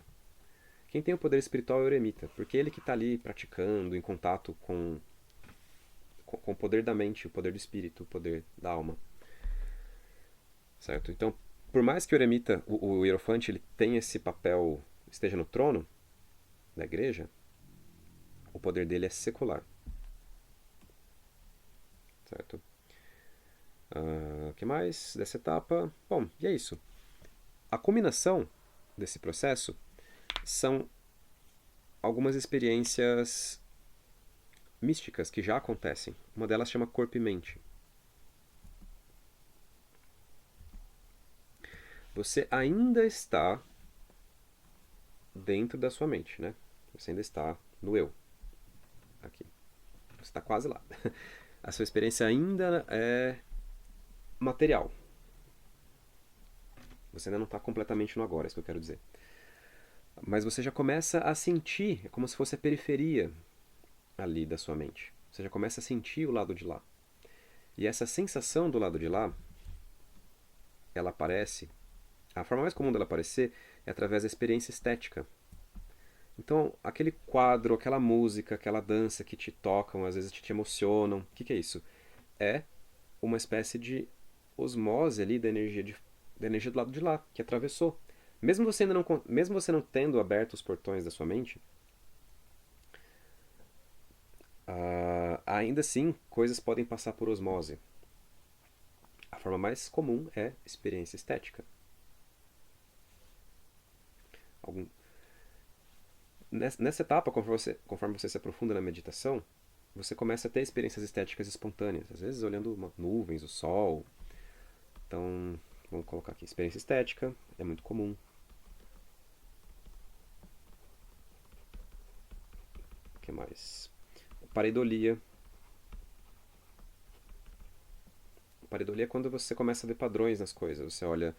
Quem tem o poder espiritual é o eremita, porque ele que está ali praticando, em contato com o poder da mente, o poder do espírito, o poder da alma. Certo? Então, por mais que o eremita, o hierofante, ele tenha esse papel, esteja no trono da igreja, o poder dele é secular. Certo? O que mais dessa etapa? Bom, e é isso. A culminação desse processo são algumas experiências místicas que já acontecem. Uma delas chama corpo e mente. Você ainda está dentro da sua mente, né? Você ainda está no eu. Aqui. Você está quase lá. A sua experiência ainda é material. Você ainda não está completamente no agora, é isso que eu quero dizer. Mas você já começa a sentir, é como se fosse a periferia ali da sua mente. Você já começa a sentir o lado de lá. E essa sensação do lado de lá, ela aparece... A forma mais comum dela aparecer é através da experiência estética. Então, aquele quadro, aquela música, aquela dança que te tocam, às vezes te emocionam, o que é isso? É uma espécie de osmose ali da energia do lado de lá, que atravessou. Mesmo você não tendo aberto os portões da sua mente, ainda assim, coisas podem passar por osmose. A forma mais comum é experiência estética. Algum... Nessa etapa, conforme você se aprofunda na meditação, você começa a ter experiências estéticas espontâneas, às vezes olhando nuvens, o sol. Então, vamos colocar aqui, experiência estética, é muito comum. O que mais? Pareidolia. Pareidolia é quando você começa a ver padrões nas coisas. Você olha.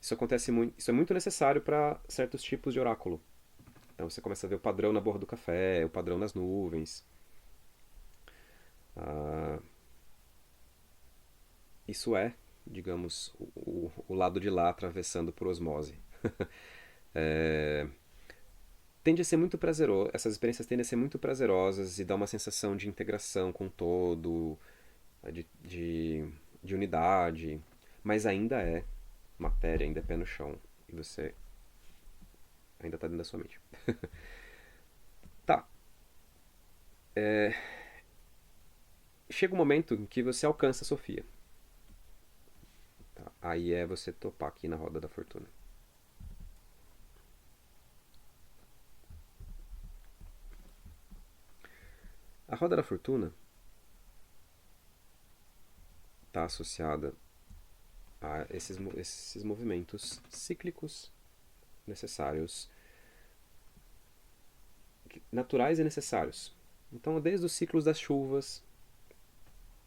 Isso acontece muito. Isso é muito necessário para certos tipos de oráculo. Então você começa a ver o padrão na borra do café, o padrão nas nuvens. Ah, isso é, digamos, o lado de lá atravessando por osmose. É, tende a ser muito prazeroso. Essas experiências tendem a ser muito prazerosas e dá uma sensação de integração com o todo, de unidade, mas ainda é matéria, ainda é pé no chão e você ainda está dentro da sua mente. Tá. Chega um momento em que você alcança a Sofia. Tá? Aí é você topar aqui na roda da fortuna. A roda da fortuna está associada a esses movimentos cíclicos necessários, naturais e necessários. Então, desde os ciclos das chuvas,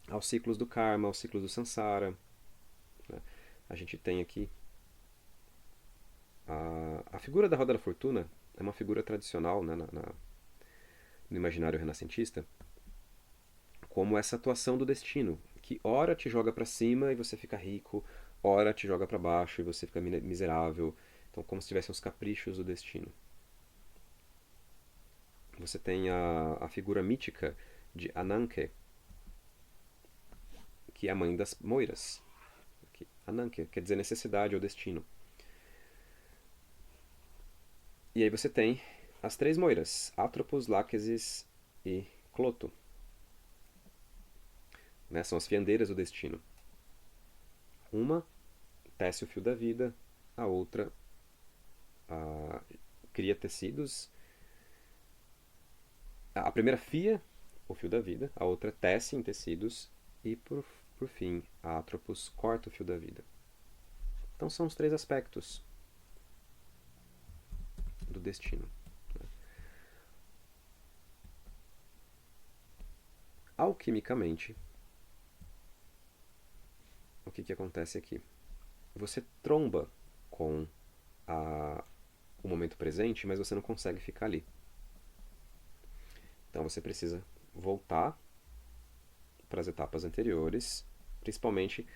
aos ciclos do karma, aos ciclos do samsara, né? A gente tem aqui a figura da roda da fortuna é uma figura tradicional, né, no imaginário renascentista, como essa atuação do destino, que ora te joga para cima e você fica rico, ora te joga para baixo e você fica miserável. Então, como se tivessem os caprichos do destino. Você tem a figura mítica de Ananke, que é a mãe das moiras. Ananke quer dizer necessidade ou destino. E aí você tem as três moiras, Atropos, Láquesis e Cloto. Né? São as fiandeiras do destino. Uma tece o fio da vida, a outra cria tecidos. A primeira fia o fio da vida, a outra tece em tecidos e, por fim, a Atropos corta o fio da vida. Então são os três aspectos do destino. Alquimicamente, o que acontece aqui? Você tromba com o momento presente, mas você não consegue ficar ali. Então você precisa voltar para as etapas anteriores, principalmente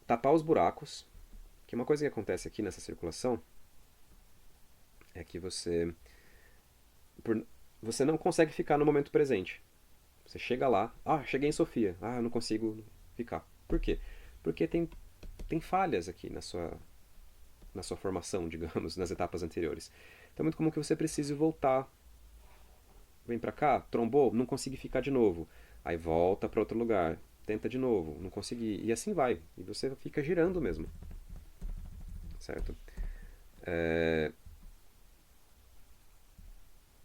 tapar os buracos, que uma coisa que acontece aqui nessa circulação é que você não consegue ficar no momento presente. Você chega lá, cheguei em Sofia, eu não consigo ficar. Por quê? Porque tem falhas aqui na sua formação, digamos, nas etapas anteriores. Então é muito comum que você precise voltar. Vem pra cá, trombou, não consegui ficar de novo. Aí volta para outro lugar, tenta de novo, não consegui. E assim vai. E você fica girando mesmo. Certo?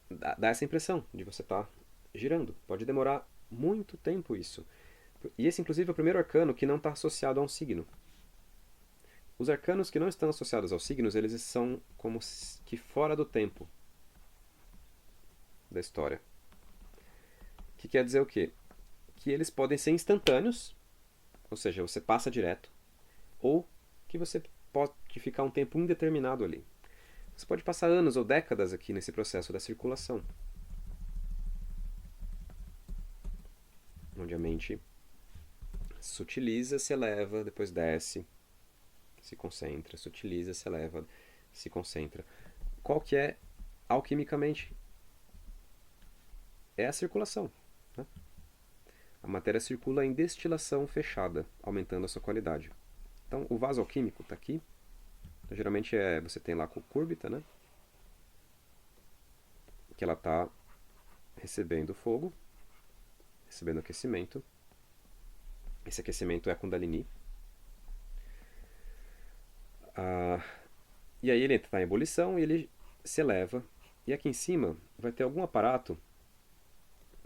Dá essa impressão de você estar girando. Pode demorar muito tempo isso. E esse, inclusive, é o primeiro arcano que não está associado a um signo. Os arcanos que não estão associados aos signos, eles são como que fora do tempo da história. Que quer dizer o quê? Que eles podem ser instantâneos, ou seja, você passa direto, ou que você pode ficar um tempo indeterminado ali. Você pode passar anos ou décadas aqui nesse processo da circulação, onde a mente se utiliza, se eleva, depois desce, se concentra, se utiliza, se eleva, se concentra. Qual que é, alquimicamente? É a circulação, né? A matéria circula em destilação fechada, aumentando a sua qualidade. Então, o vaso alquímico está aqui. Então, geralmente você tem lá a cucúrbita, né? Que ela está recebendo fogo, recebendo aquecimento. Esse aquecimento é a Kundalini. E aí ele está em ebulição e ele se eleva. E aqui em cima vai ter algum aparato.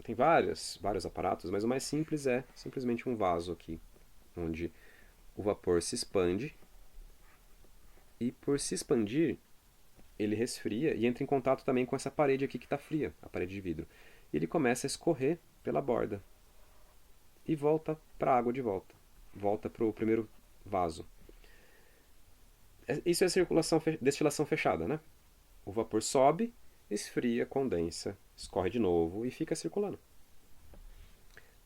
Tem vários aparatos, mas o mais simples é simplesmente um vaso aqui, onde o vapor se expande e por se expandir ele resfria e entra em contato também com essa parede aqui que está fria, a parede de vidro. E ele começa a escorrer pela borda e volta para a água de volta, volta para o primeiro vaso. Isso é destilação fechada, né? O vapor sobe, esfria, condensa, escorre de novo e fica circulando.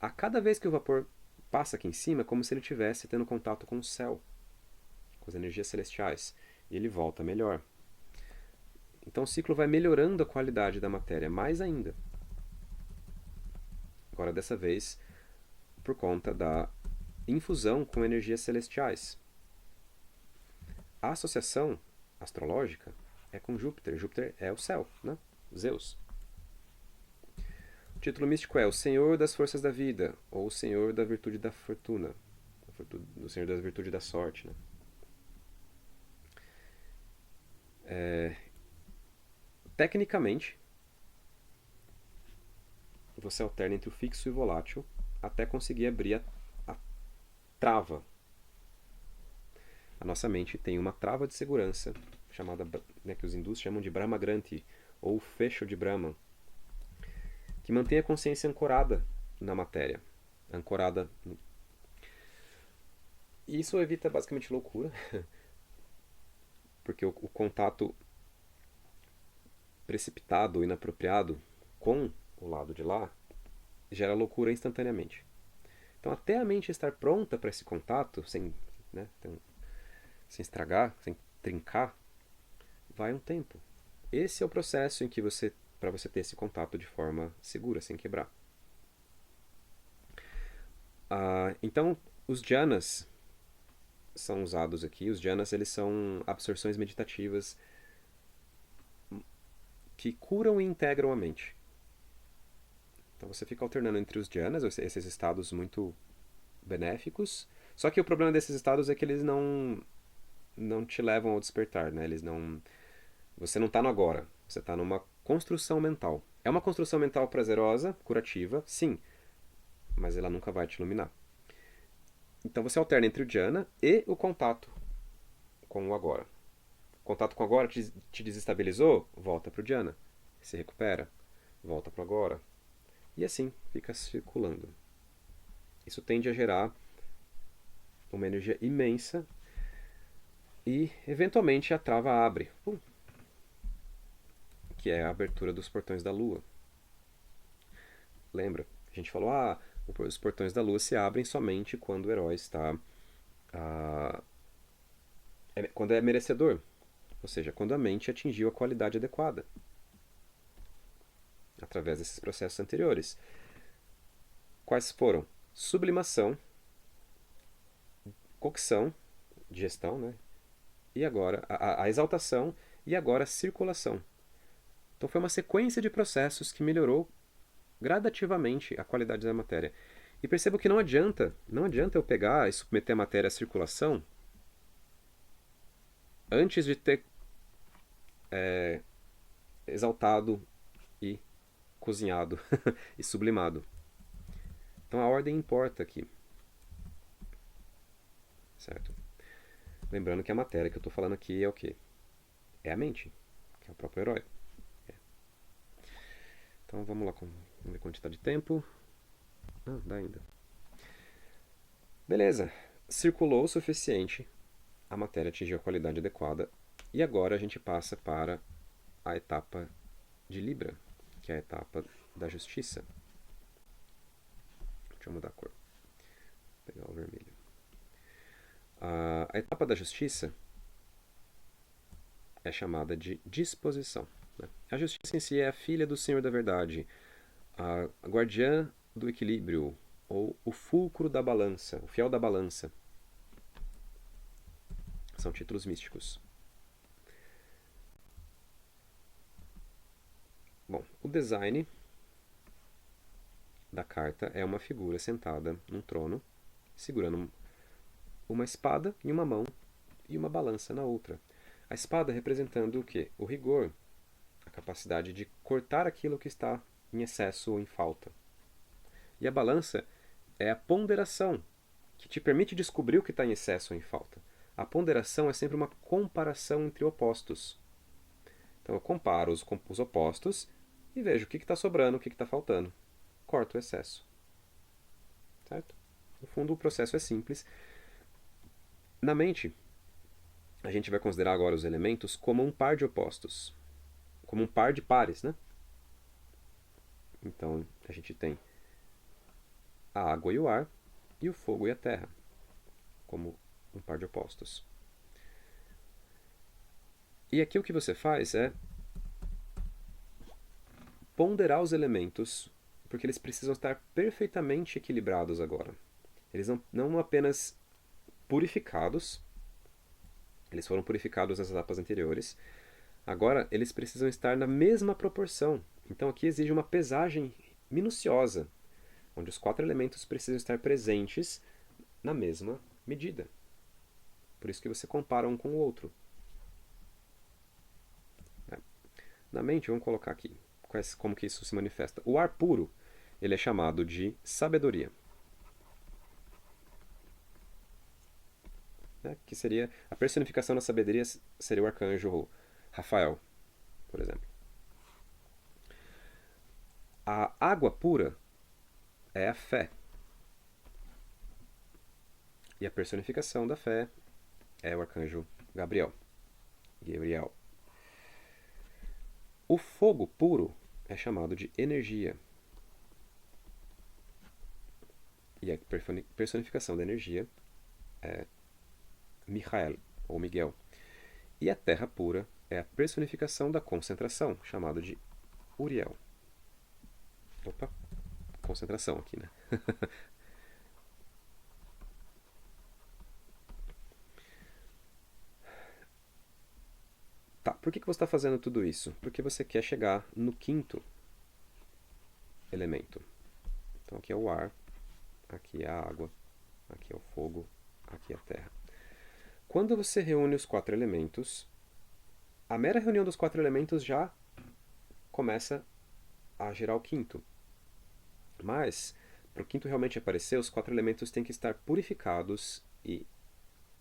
A cada vez que o vapor passa aqui em cima, é como se ele estivesse tendo contato com o céu, com as energias celestiais, e ele volta melhor. Então o ciclo vai melhorando a qualidade da matéria mais ainda. Agora, dessa vez, por conta da infusão com energias celestiais. A associação astrológica é com Júpiter. Júpiter é o céu, né? Zeus. O título místico é o Senhor das Forças da Vida, ou o Senhor da Virtude da Fortuna, o Senhor da Virtude da Sorte, né? Tecnicamente, você alterna entre o fixo e o volátil até conseguir abrir a trava. A nossa mente tem uma trava de segurança, chamada, né, que os hindus chamam de Brahma Granthi, ou fecho de Brahma, que mantém a consciência ancorada na matéria. Ancorada. E isso evita basicamente loucura, porque o contato precipitado ou inapropriado com o lado de lá gera loucura instantaneamente. Então, até a mente estar pronta para esse contato, sem estragar, sem trincar, vai um tempo. Esse é o processo em que para você ter esse contato de forma segura, sem quebrar. Então, os jhanas são usados aqui. Os jhanas, eles são absorções meditativas que curam e integram a mente. Então você fica alternando entre os jhanas, esses estados muito benéficos. Só que o problema desses estados é que eles não te levam ao despertar, né? Você não está no agora, você está numa construção mental. É uma construção mental prazerosa, curativa, sim, mas ela nunca vai te iluminar. Então você alterna entre o jhana e o contato com o agora. O contato com o agora te desestabilizou? Volta para o jhana. Se recupera, volta para o agora. E assim fica circulando. Isso tende a gerar uma energia imensa e eventualmente a trava abre, que é a abertura dos portões da lua. Lembra? A gente falou, os portões da lua se abrem somente quando o herói está quando é merecedor, ou seja, quando a mente atingiu a qualidade adequada, através desses processos anteriores. Quais foram? Sublimação, cocção, digestão, né? E agora a exaltação e agora a circulação. Então foi uma sequência de processos que melhorou gradativamente a qualidade da matéria. E percebo que não adianta eu pegar e submeter a matéria à circulação antes de ter exaltado e cozinhado e sublimado. Então a ordem importa aqui. Certo? Lembrando que a matéria que eu estou falando aqui é o quê? É a mente, que é o próprio herói. Então vamos lá, vamos ver quanto está de tempo. Dá ainda. Beleza, circulou o suficiente, a matéria atingiu a qualidade adequada e agora a gente passa para a etapa de Libra, que é a etapa da justiça. Deixa eu mudar a cor. Vou pegar o vermelho. A etapa da justiça é chamada de disposição. Né? A justiça em si é a filha do Senhor da Verdade, a guardiã do equilíbrio, ou o fulcro da balança, o fiel da balança. São títulos místicos. Bom, o design da carta é uma figura sentada num trono, segurando uma espada em uma mão e uma balança na outra. A espada representando o quê? O rigor, a capacidade de cortar aquilo que está em excesso ou em falta. E a balança é a ponderação, que te permite descobrir o que está em excesso ou em falta. A ponderação é sempre uma comparação entre opostos. Então eu comparo os opostos e vejo o que está sobrando, o que está faltando. Corto o excesso. Certo? No fundo, o processo é simples. Na mente, a gente vai considerar agora os elementos como um par de opostos. Como um par de pares, né? Então, a gente tem a água e o ar, e o fogo e a terra, como um par de opostos. E aqui o que você faz é ponderar os elementos, porque eles precisam estar perfeitamente equilibrados agora. Eles não apenas purificados, eles foram purificados nas etapas anteriores, agora eles precisam estar na mesma proporção. Então aqui exige uma pesagem minuciosa, onde os 4 elementos precisam estar presentes na mesma medida. Por isso que você compara um com o outro. Na mente, vamos colocar aqui como que isso se manifesta. O ar puro, ele é chamado de sabedoria. Que seria a personificação da sabedoria, seria o arcanjo Rafael, por exemplo. A água pura é a fé. E a personificação da fé é o arcanjo Gabriel. O fogo puro é chamado de energia. E a personificação da energia é Michael, ou Miguel. E a terra pura é a personificação da concentração, chamado de Uriel. Opa, concentração aqui, né? Tá, por que você está fazendo tudo isso? Porque você quer chegar no 5º elemento. Então aqui é o ar, aqui é a água, aqui é o fogo, aqui é a terra. Quando você reúne os 4 elementos, a mera reunião dos 4 elementos já começa a gerar o 5º. Mas, para o 5º realmente aparecer, os 4 elementos têm que estar purificados e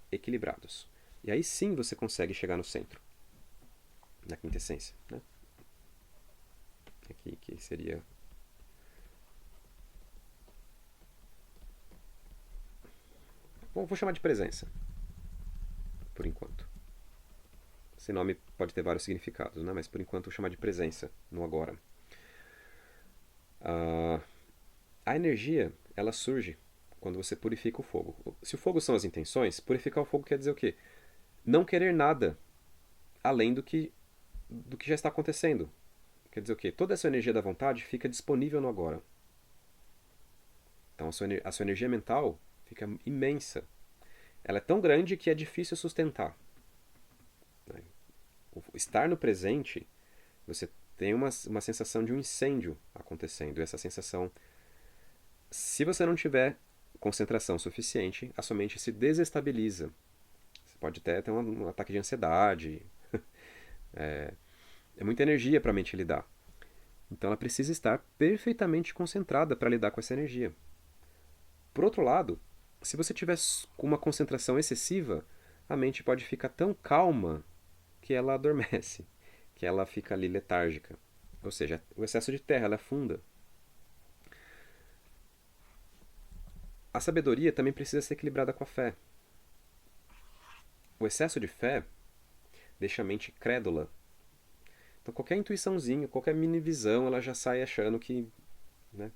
equilibrados. E aí sim você consegue chegar no centro, na quintessência. Né? Aqui que seria... Bom, vou chamar de presença, por enquanto. Esse nome pode ter vários significados, né? Mas por enquanto vou chamar de presença, no agora. A energia, ela surge quando você purifica o fogo. Se o fogo são as intenções, purificar o fogo quer dizer o quê? Não querer nada além do que já está acontecendo. Quer dizer o quê? Toda essa energia da vontade fica disponível no agora. Então a sua energia mental fica imensa. Ela é tão grande que é difícil sustentar. Estar no presente, você tem uma sensação de um incêndio acontecendo. E essa sensação, se você não tiver concentração suficiente, a sua mente se desestabiliza. Você pode até ter um ataque de ansiedade. É muita energia para a mente lidar. Então ela precisa estar perfeitamente concentrada para lidar com essa energia. Por outro lado, se você tiver uma concentração excessiva, a mente pode ficar tão calma que ela adormece, que ela fica ali letárgica. Ou seja, o excesso de terra, ela afunda. A sabedoria também precisa ser equilibrada com a fé. O excesso de fé deixa a mente crédula. Então qualquer intuiçãozinha, qualquer mini visão, ela já sai achando que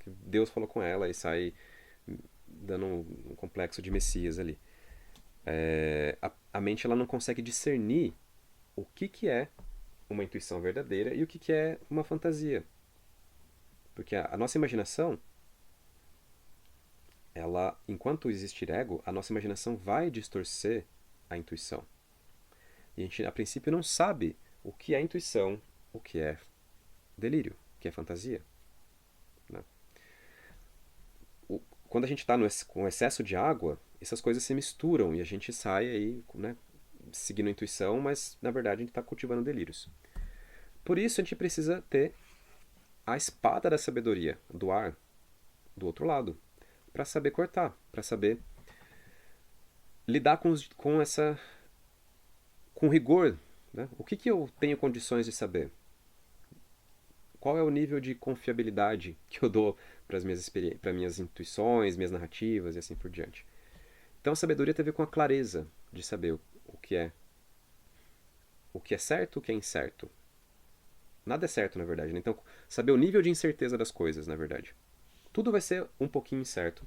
Deus falou com ela e sai dando um complexo de Messias ali. A mente ela não consegue discernir o que é uma intuição verdadeira e o que é uma fantasia. Porque a nossa imaginação, ela, enquanto existir ego, a nossa imaginação vai distorcer a intuição. E a gente, a princípio, não sabe o que é intuição, o que é delírio, o que é fantasia. Né? Quando a gente está com excesso de água, essas coisas se misturam e a gente sai aí, né, seguindo a intuição, mas na verdade a gente está cultivando delírios. Por isso a gente precisa ter a espada da sabedoria, do ar, do outro lado, para saber cortar, para saber lidar com essa, com rigor. Né? O que eu tenho condições de saber? Qual é o nível de confiabilidade que eu dou para as para minhas intuições, minhas narrativas e assim por diante? Então a sabedoria tem a ver com a clareza de saber o que é certo, o que é incerto. Nada é certo, na verdade. Né? Então, saber o nível de incerteza das coisas, na verdade. Tudo vai ser um pouquinho incerto.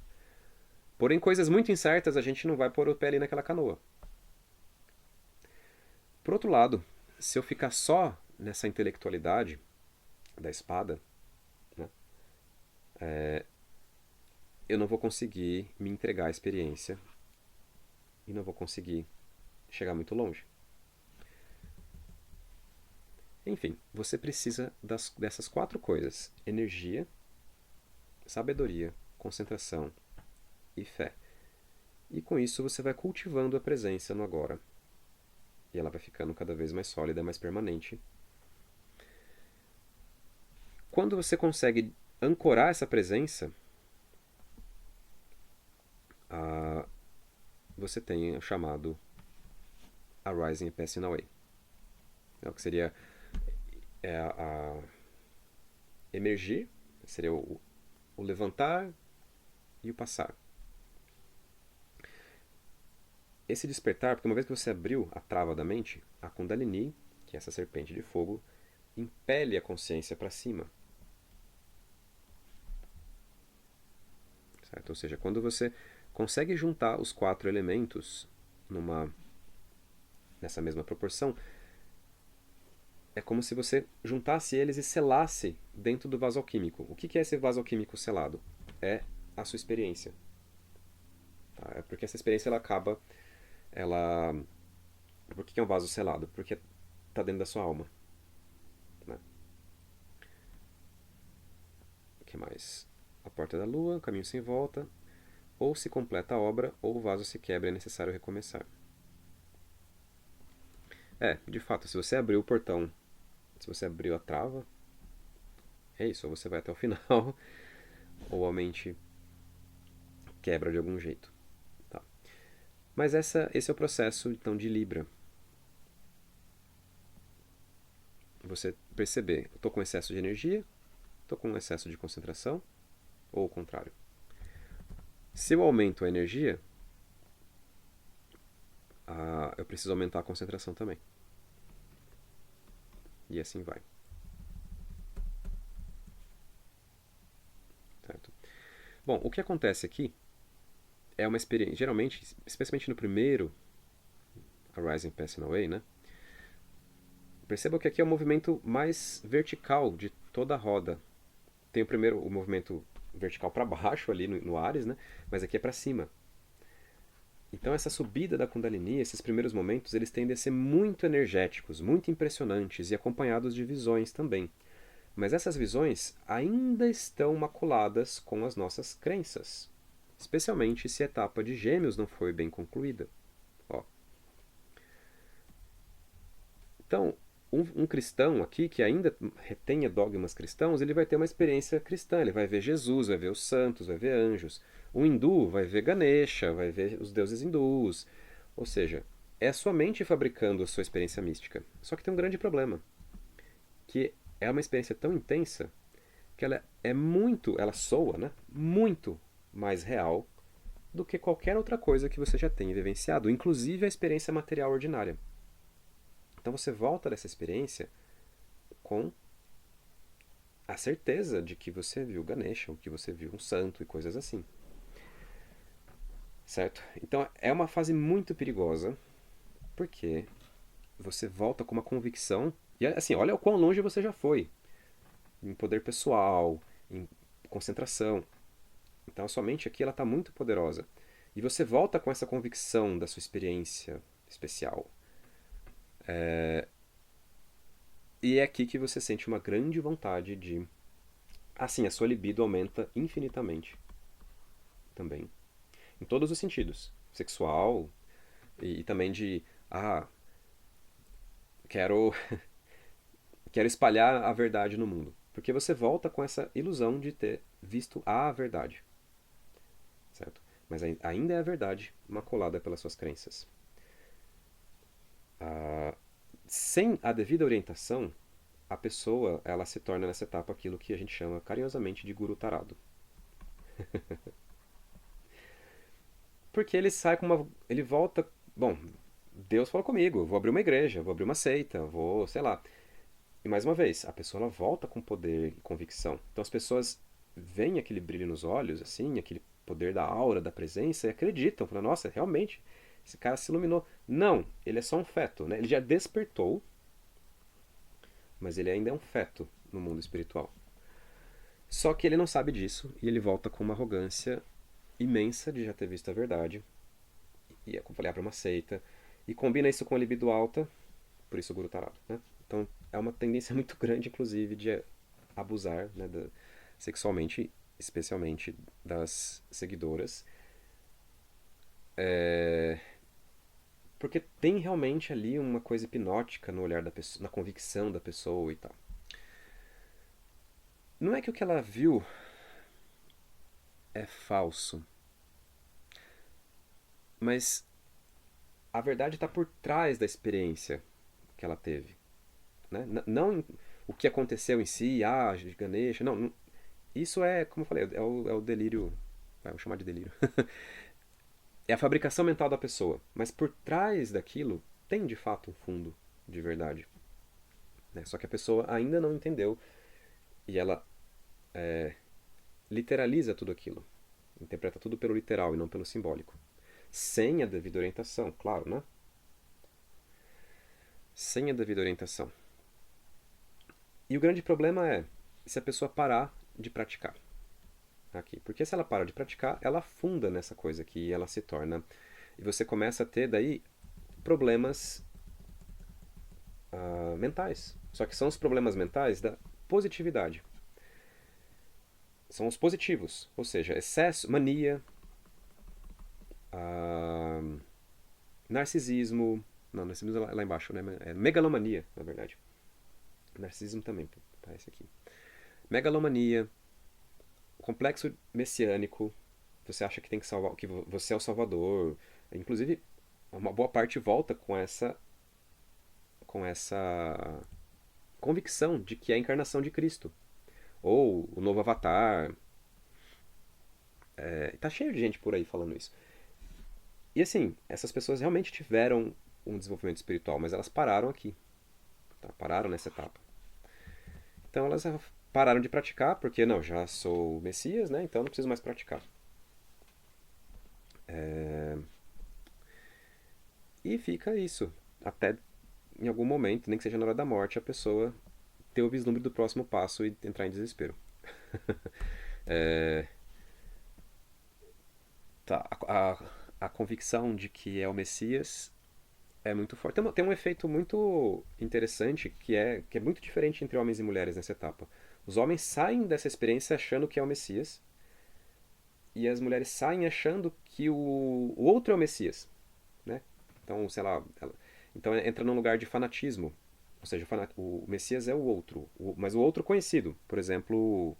Porém, coisas muito incertas a gente não vai pôr o pé ali naquela canoa. Por outro lado, se eu ficar só nessa intelectualidade da espada, né, eu não vou conseguir me entregar à experiência e não vou conseguir chegar muito longe. Enfim, você precisa dessas quatro coisas: energia, sabedoria, concentração e fé. E com isso você vai cultivando a presença no agora. E ela vai ficando cada vez mais sólida, mais permanente. Quando você consegue ancorar essa presença, você tem o chamado Arising and Passing Away. É o que seria a emergir, seria o levantar e o passar. Esse despertar, porque uma vez que você abriu a trava da mente, a Kundalini, que é essa serpente de fogo, impele a consciência para cima. Certo? Ou seja, quando você consegue juntar os quatro elementos nessa mesma proporção, é como se você juntasse eles e selasse dentro do vaso alquímico. O que é esse vaso alquímico selado? É a sua experiência. Tá? É porque essa experiência ela acaba. Ela... Por que é um vaso selado? Porque está dentro da sua alma. Né? O que mais? A porta da lua, caminho sem volta. Ou se completa a obra, ou o vaso se quebra e é necessário recomeçar. De fato, se você abriu o portão, se você abriu a trava, é isso, ou você vai até o final, ou a mente quebra de algum jeito. Tá. Mas esse é o processo então de Libra. Você perceber, estou com excesso de energia, estou com excesso de concentração, ou o contrário. Se eu aumento a energia, eu preciso aumentar a concentração também. E assim vai. Certo? Bom, o que acontece aqui é uma experiência, geralmente, especialmente no primeiro Arising Passing Away, né? Perceba que aqui é o movimento mais vertical de toda a roda. Tem o primeiro, o movimento vertical para baixo ali no Ares, né? Mas aqui é para cima. Então essa subida da Kundalini, esses primeiros momentos, eles tendem a ser muito energéticos, muito impressionantes e acompanhados de visões também. Mas essas visões ainda estão maculadas com as nossas crenças, especialmente se a etapa de Gêmeos não foi bem concluída. Ó. Então, um cristão aqui que ainda retenha dogmas cristãos, ele vai ter uma experiência cristã, ele vai ver Jesus, vai ver os santos, vai ver anjos. O hindu vai ver Ganesha, vai ver os deuses hindus. Ou seja, é a sua mente fabricando a sua experiência mística. Só que tem um grande problema, que é uma experiência tão intensa que ela soa, né, muito mais real do que qualquer outra coisa que você já tenha vivenciado, inclusive a experiência material ordinária. Então você volta dessa experiência com a certeza de que você viu Ganesha, ou que você viu um santo e coisas assim. certo? Então é uma fase muito perigosa, porque você volta com uma convicção, e assim, olha o quão longe você já foi, em poder pessoal, em concentração. Então a sua mente aqui ela está muito poderosa. E você volta com essa convicção da sua experiência especial. E é aqui que você sente uma grande vontade de. Assim, a sua libido aumenta infinitamente também. Em todos os sentidos. Sexual e também de. Ah, quero, quero espalhar a verdade no mundo. Porque você volta com essa ilusão de ter visto a verdade. Certo? Mas ainda é a verdade maculada pelas suas crenças. Sem a devida orientação, a pessoa ela se torna nessa etapa aquilo que a gente chama carinhosamente de guru tarado. Porque ele sai com uma. Ele volta. Bom, Deus falou comigo, vou abrir uma igreja, vou abrir uma seita, vou, sei lá. E mais uma vez, a pessoa ela volta com poder e convicção. Então as pessoas veem aquele brilho nos olhos, assim, aquele poder da aura, da presença, e acreditam, falam, nossa, realmente, esse cara se iluminou. Não, ele é só um feto, né? Ele já despertou, mas ele ainda é um feto no mundo espiritual. Só que ele não sabe disso e ele volta com uma arrogância imensa de já ter visto a verdade. E é como eu falei, abre uma seita. E combina isso com a libido alta, por isso o guru tarado, né? Então é uma tendência muito grande, inclusive, de abusar, né, sexualmente, especialmente das seguidoras. Porque tem realmente ali uma coisa hipnótica no olhar da pessoa, na convicção da pessoa e tal. Não é que o que ela viu é falso, mas a verdade está por trás da experiência que ela teve. Né? Não o que aconteceu em si, Ganesha, não. Isso é, como eu falei, é o delírio. Vamos chamar de delírio. É a fabricação mental da pessoa. Mas por trás daquilo tem de fato um fundo de verdade. Né? Só que a pessoa ainda não entendeu e ela literaliza tudo aquilo. Interpreta tudo pelo literal e não pelo simbólico. Sem a devida orientação, claro, né? Sem a devida orientação. E o grande problema é se a pessoa parar de praticar aqui. Porque se ela para de praticar, ela afunda nessa coisa aqui e ela se torna. E você começa a ter daí problemas mentais. Só que são os problemas mentais da positividade. São os positivos. Ou seja, excesso, mania, ah, narcisismo. Não, narcisismo é lá embaixo, né? É megalomania, na verdade. Narcisismo também, tá? Esse aqui. Megalomania, complexo messiânico. Você acha que tem que salvar, que você é o salvador. Inclusive, uma boa parte volta com essa convicção de que é a encarnação de Cristo ou o novo Avatar. Tá cheio de gente por aí falando isso. E assim, essas pessoas realmente tiveram um desenvolvimento espiritual, mas elas pararam aqui, tá? Pararam nessa etapa. Então elas pararam de praticar porque não, já sou o Messias, né? Então não preciso mais praticar. E fica isso. Até em algum momento, nem que seja na hora da morte, a pessoa ter o vislumbre do próximo passo e entrar em desespero. É, tá, a convicção de que é o Messias é muito forte. Tem um efeito muito interessante que é muito diferente entre homens e mulheres nessa etapa. Os homens saem dessa experiência achando que é o Messias e as mulheres saem achando que o outro é o Messias, né? Então, sei lá, então entra num lugar de fanatismo. Ou seja, o Messias é o outro, mas o outro conhecido. Por exemplo,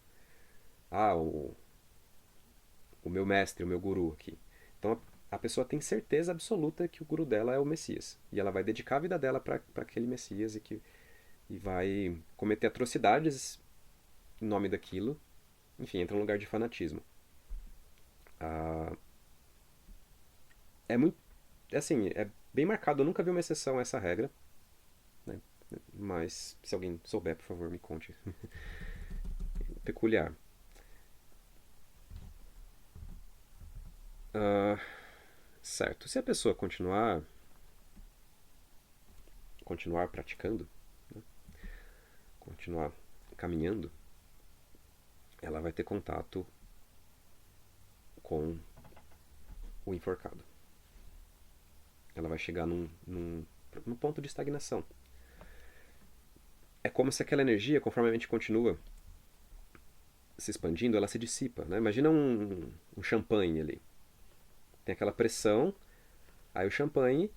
o meu mestre, o meu guru aqui. Então a pessoa tem certeza absoluta que o guru dela é o Messias. E ela vai dedicar a vida dela para aquele Messias e vai cometer atrocidades em nome daquilo. Enfim, entra num lugar de fanatismo. Ah, é muito. Assim, é bem marcado. Eu nunca vi uma exceção a essa regra. Né? Mas se alguém souber, por favor, me conte. Peculiar. Certo. Se a pessoa continuar praticando, né, continuar caminhando, ela vai ter contato com o enforcado. Ela vai chegar num ponto de estagnação. É como se aquela energia, conforme a mente continua se expandindo, ela se dissipa. Né? Imagina um champanhe ali. Tem aquela pressão, aí o champanhe,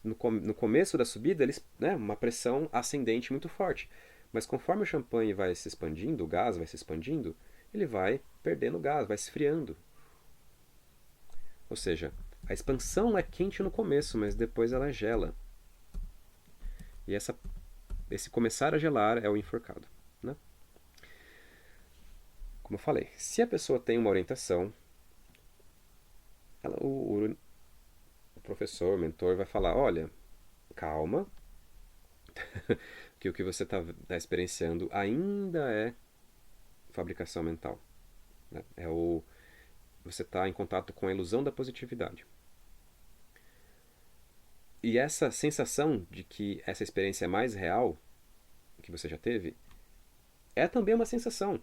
no começo da subida, né, uma pressão ascendente muito forte. Mas conforme o champanhe vai se expandindo, o gás vai se expandindo, ele vai perdendo gás, vai esfriando. Ou seja, a expansão é quente no começo, mas depois ela gela. E esse começar a gelar é o enforcado. Né? Como eu falei, se a pessoa tem uma orientação, o professor, o mentor vai falar, olha, calma, que o que você está experienciando ainda é fabricação mental. Né? Você está em contato com a ilusão da positividade. E essa sensação de que essa experiência é mais real que você já teve é também uma sensação.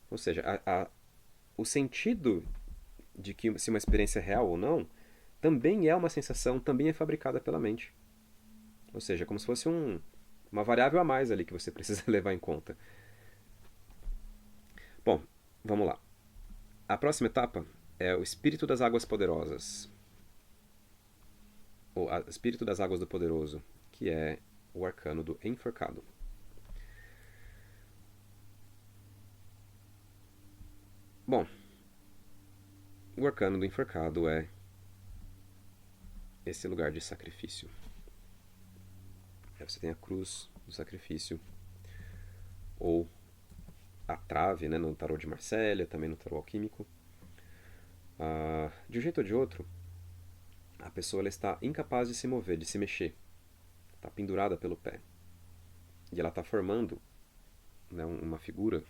Ou seja, o sentido de que se uma experiência é real ou não também é uma sensação, também é fabricada pela mente. Ou seja, como se fosse uma variável a mais ali que você precisa levar em conta. Bom, vamos lá. A próxima etapa é o Espírito das Águas Poderosas. Ou Espírito das Águas do Poderoso, que é o arcano do enforcado. Bom, o arcano do enforcado é esse lugar de sacrifício. Aí você tem a cruz do sacrifício, ou a trave, né, no tarô de Marsella, também no tarô alquímico. De um jeito ou de outro, a pessoa ela está incapaz de se mover, de se mexer. Está pendurada pelo pé. E ela está formando, né, uma figura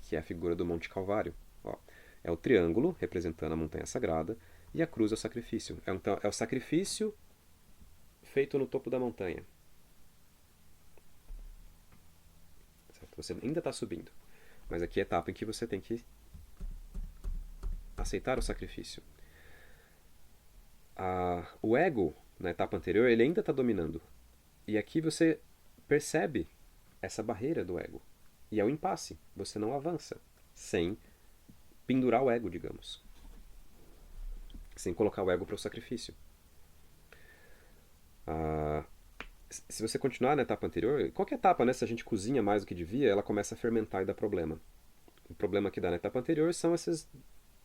que é a figura do Monte Calvário. Ó, é o triângulo representando a montanha sagrada e a cruz é o sacrifício. Então, é o sacrifício feito no topo da montanha. Certo? Você ainda está subindo, mas aqui é a etapa em que você tem que aceitar o sacrifício. O ego, na etapa anterior, ele ainda está dominando. E aqui você percebe essa barreira do ego. E é o impasse. Você não avança sem pendurar o ego, digamos. Sem colocar o ego para o sacrifício. Se você continuar na etapa anterior, qualquer etapa, né, se a gente cozinha mais do que devia, ela começa a fermentar e dá problema. O problema que dá na etapa anterior são essas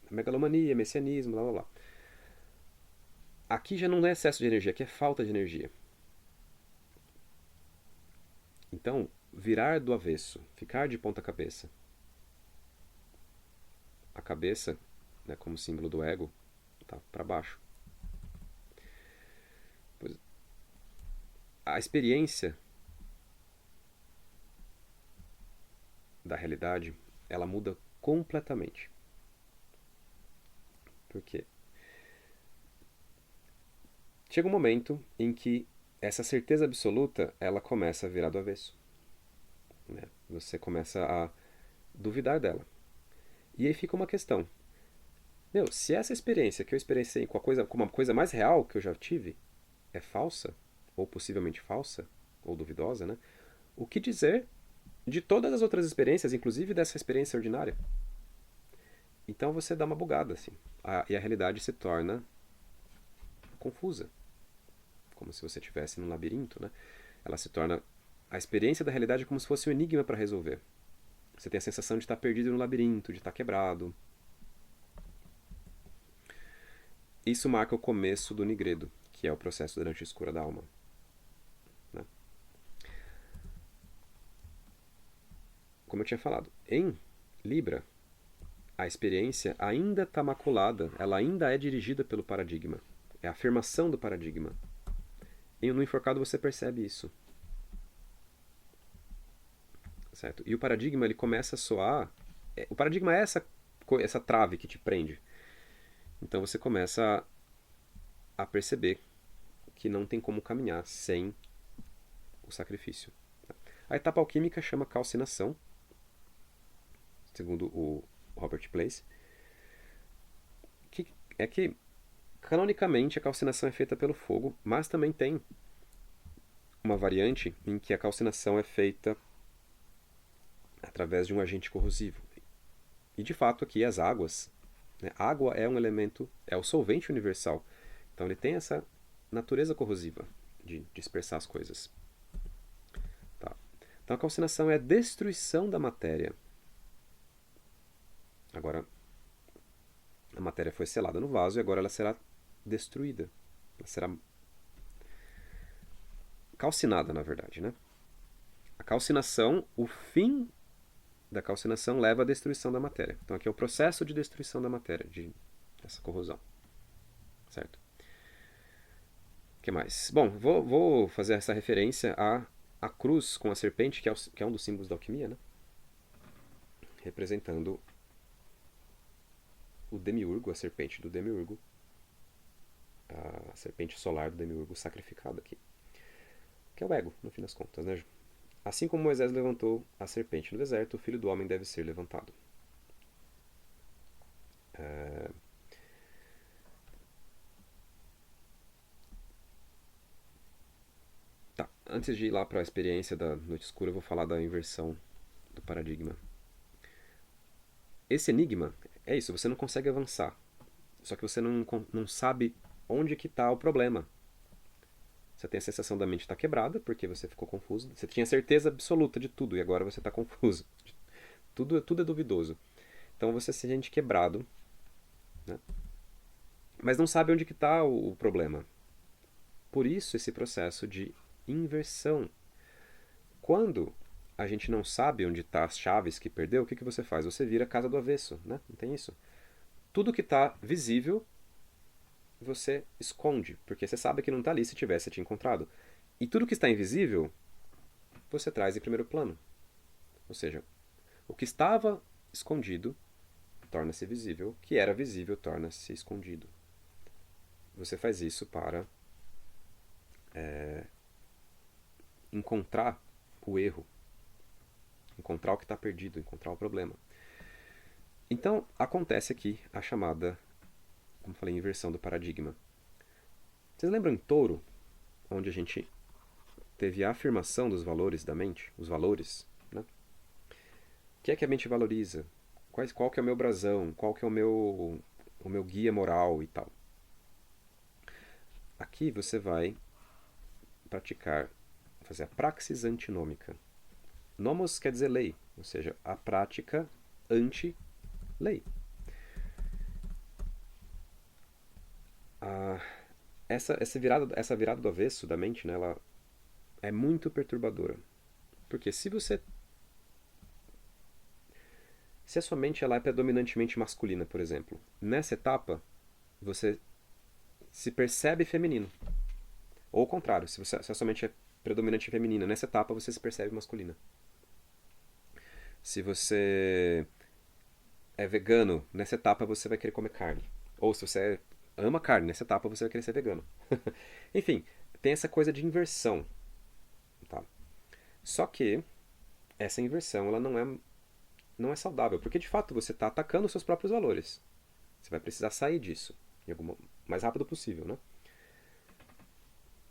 megalomania, messianismo, blá blá blá. Aqui já não é excesso de energia, aqui é falta de energia. Então, virar do avesso, ficar de ponta cabeça. A cabeça, né, como símbolo do ego, tá para baixo. A experiência da realidade, ela muda completamente. Por quê? Chega um momento em que essa certeza absoluta, ela começa a virar do avesso. Né? Você começa a duvidar dela. E aí fica uma questão. Meu, se essa experiência que eu experienciei com uma coisa mais real que eu já tive é falsa, ou possivelmente falsa, ou duvidosa, né? O que dizer de todas as outras experiências, inclusive dessa experiência ordinária? Então você dá uma bugada, assim. E a realidade se torna confusa. Como se você estivesse num labirinto, né? Ela se torna... A experiência da realidade é como se fosse um enigma para resolver. Você tem a sensação de estar perdido no labirinto, de estar quebrado. Isso marca o começo do nigredo, que é o processo da noite escura da alma. Né? Como eu tinha falado, em Libra, a experiência ainda está maculada, ela ainda é dirigida pelo paradigma. É a afirmação do paradigma. E no enforcado você percebe isso. Certo? E o paradigma ele começa a soar... O paradigma é essa trave que te prende. Então você começa a perceber que não tem como caminhar sem o sacrifício. A etapa alquímica chama calcinação, segundo o Robert Place, que é que canonicamente a calcinação é feita pelo fogo, mas também tem uma variante em que a calcinação é feita através de um agente corrosivo. E de fato aqui as águas, né? Água é um elemento, é o solvente universal. Então ele tem essa natureza corrosiva de dispersar as coisas. Tá. Então a calcinação é a destruição da matéria. Agora, a matéria foi selada no vaso e agora ela será destruída. Ela será calcinada, na verdade, né? A calcinação, o fim da calcinação leva à destruição da matéria. Então aqui é o processo de destruição da matéria, de essa corrosão. Certo? O que mais? Bom, vou fazer essa referência à cruz com a serpente, que é um dos símbolos da alquimia, né? Representando o demiurgo, a serpente do demiurgo, a serpente solar do demiurgo sacrificado aqui. Que é o ego, no fim das contas, né? Assim como Moisés levantou a serpente no deserto, o filho do homem deve ser levantado. Tá, antes de ir lá para a experiência da noite escura, eu vou falar da inversão do paradigma. Esse enigma é isso, você não consegue avançar. Só que você não sabe onde que está o problema. Você tem a sensação da mente estar quebrada, porque você ficou confuso. Você tinha certeza absoluta de tudo, e agora você está confuso. Tudo é duvidoso. Então você se sente quebrado, né? Mas não sabe onde que está o problema. Por isso esse processo de inversão. Quando a gente não sabe onde está as chaves que perdeu, o que você faz? Você vira a casa do avesso, né? Não tem isso? Tudo que está visível, você esconde, porque você sabe que não está ali se tivesse te encontrado. E tudo que está invisível, você traz em primeiro plano. Ou seja, o que estava escondido torna-se visível, o que era visível torna-se escondido. Você faz isso para encontrar o erro, encontrar o que está perdido, encontrar o problema. Então, acontece aqui a chamada, como falei, inversão do paradigma. Vocês lembram em Touro, onde a gente teve a afirmação dos valores da mente, os valores, né? O que é que a mente valoriza? Qual que é o meu brasão? Qual que é o meu guia moral e tal? Aqui você vai praticar, fazer a praxis antinômica. Nomos quer dizer lei, ou seja, a prática anti-lei. Essa virada do avesso da mente, né, ela é muito perturbadora. Porque se a sua mente ela é predominantemente masculina, por exemplo, nessa etapa você se percebe feminino. Ou o contrário, se a sua mente é predominante feminina, nessa etapa você se percebe masculina. Se você é vegano, nessa etapa você vai querer comer carne. Ou se você ama carne, nessa etapa você vai querer ser vegano. Enfim, tem essa coisa de inversão. Tá? Só que essa inversão ela não é saudável, porque de fato você está atacando os seus próprios valores. Você vai precisar sair disso mais rápido possível, né?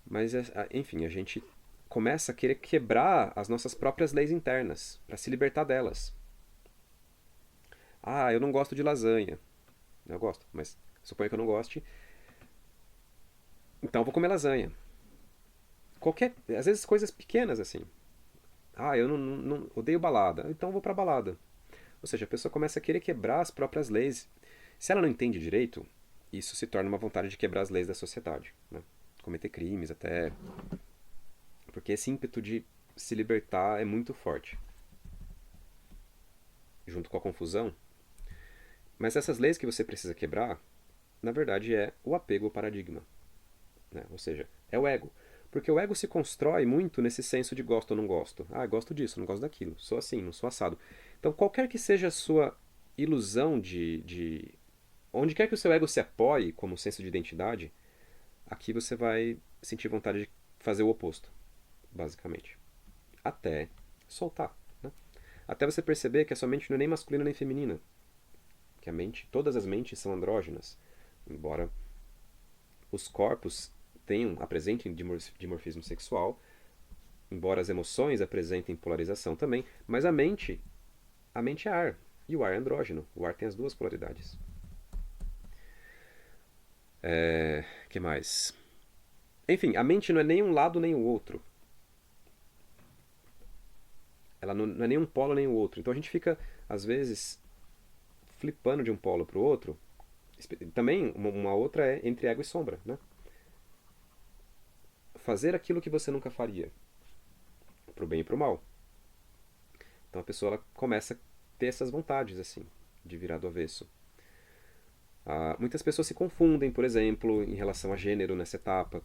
Mas, enfim, a gente começa a querer quebrar as nossas próprias leis internas para se libertar delas. Ah, eu não gosto de lasanha. Eu gosto, mas suponho que eu não goste. Então eu vou comer lasanha. Às vezes coisas pequenas assim. Ah, eu não odeio balada. Então eu vou pra balada. Ou seja, a pessoa começa a querer quebrar as próprias leis. Se ela não entende direito, isso se torna uma vontade de quebrar as leis da sociedade, né? Cometer crimes até. Porque esse ímpeto de se libertar é muito forte. Junto com a confusão. Mas essas leis que você precisa quebrar, na verdade, é o apego ao paradigma. Né? Ou seja, é o ego. Porque o ego se constrói muito nesse senso de gosto ou não gosto. Ah, gosto disso, não gosto daquilo. Sou assim, não sou assado. Então, qualquer que seja a sua ilusão de onde quer que o seu ego se apoie como senso de identidade, aqui você vai sentir vontade de fazer o oposto, basicamente. Até soltar, né? Até você perceber que a sua mente não é nem masculina nem feminina. Que a mente, todas as mentes são andrógenas. Embora os corpos apresentem dimorfismo sexual, embora as emoções apresentem polarização também, mas a mente é ar. E o ar é andrógeno. O ar tem as duas polaridades. Que mais? Enfim, a mente não é nem um lado nem o outro. Ela não é nem um polo nem o outro. Então a gente fica, às vezes, flipando de um polo para o outro. Também, uma outra é entre ego e sombra, né? Fazer aquilo que você nunca faria, pro bem e pro mal. Então a pessoa ela começa a ter essas vontades, assim, de virar do avesso. Muitas pessoas se confundem, por exemplo, em relação a gênero nessa etapa.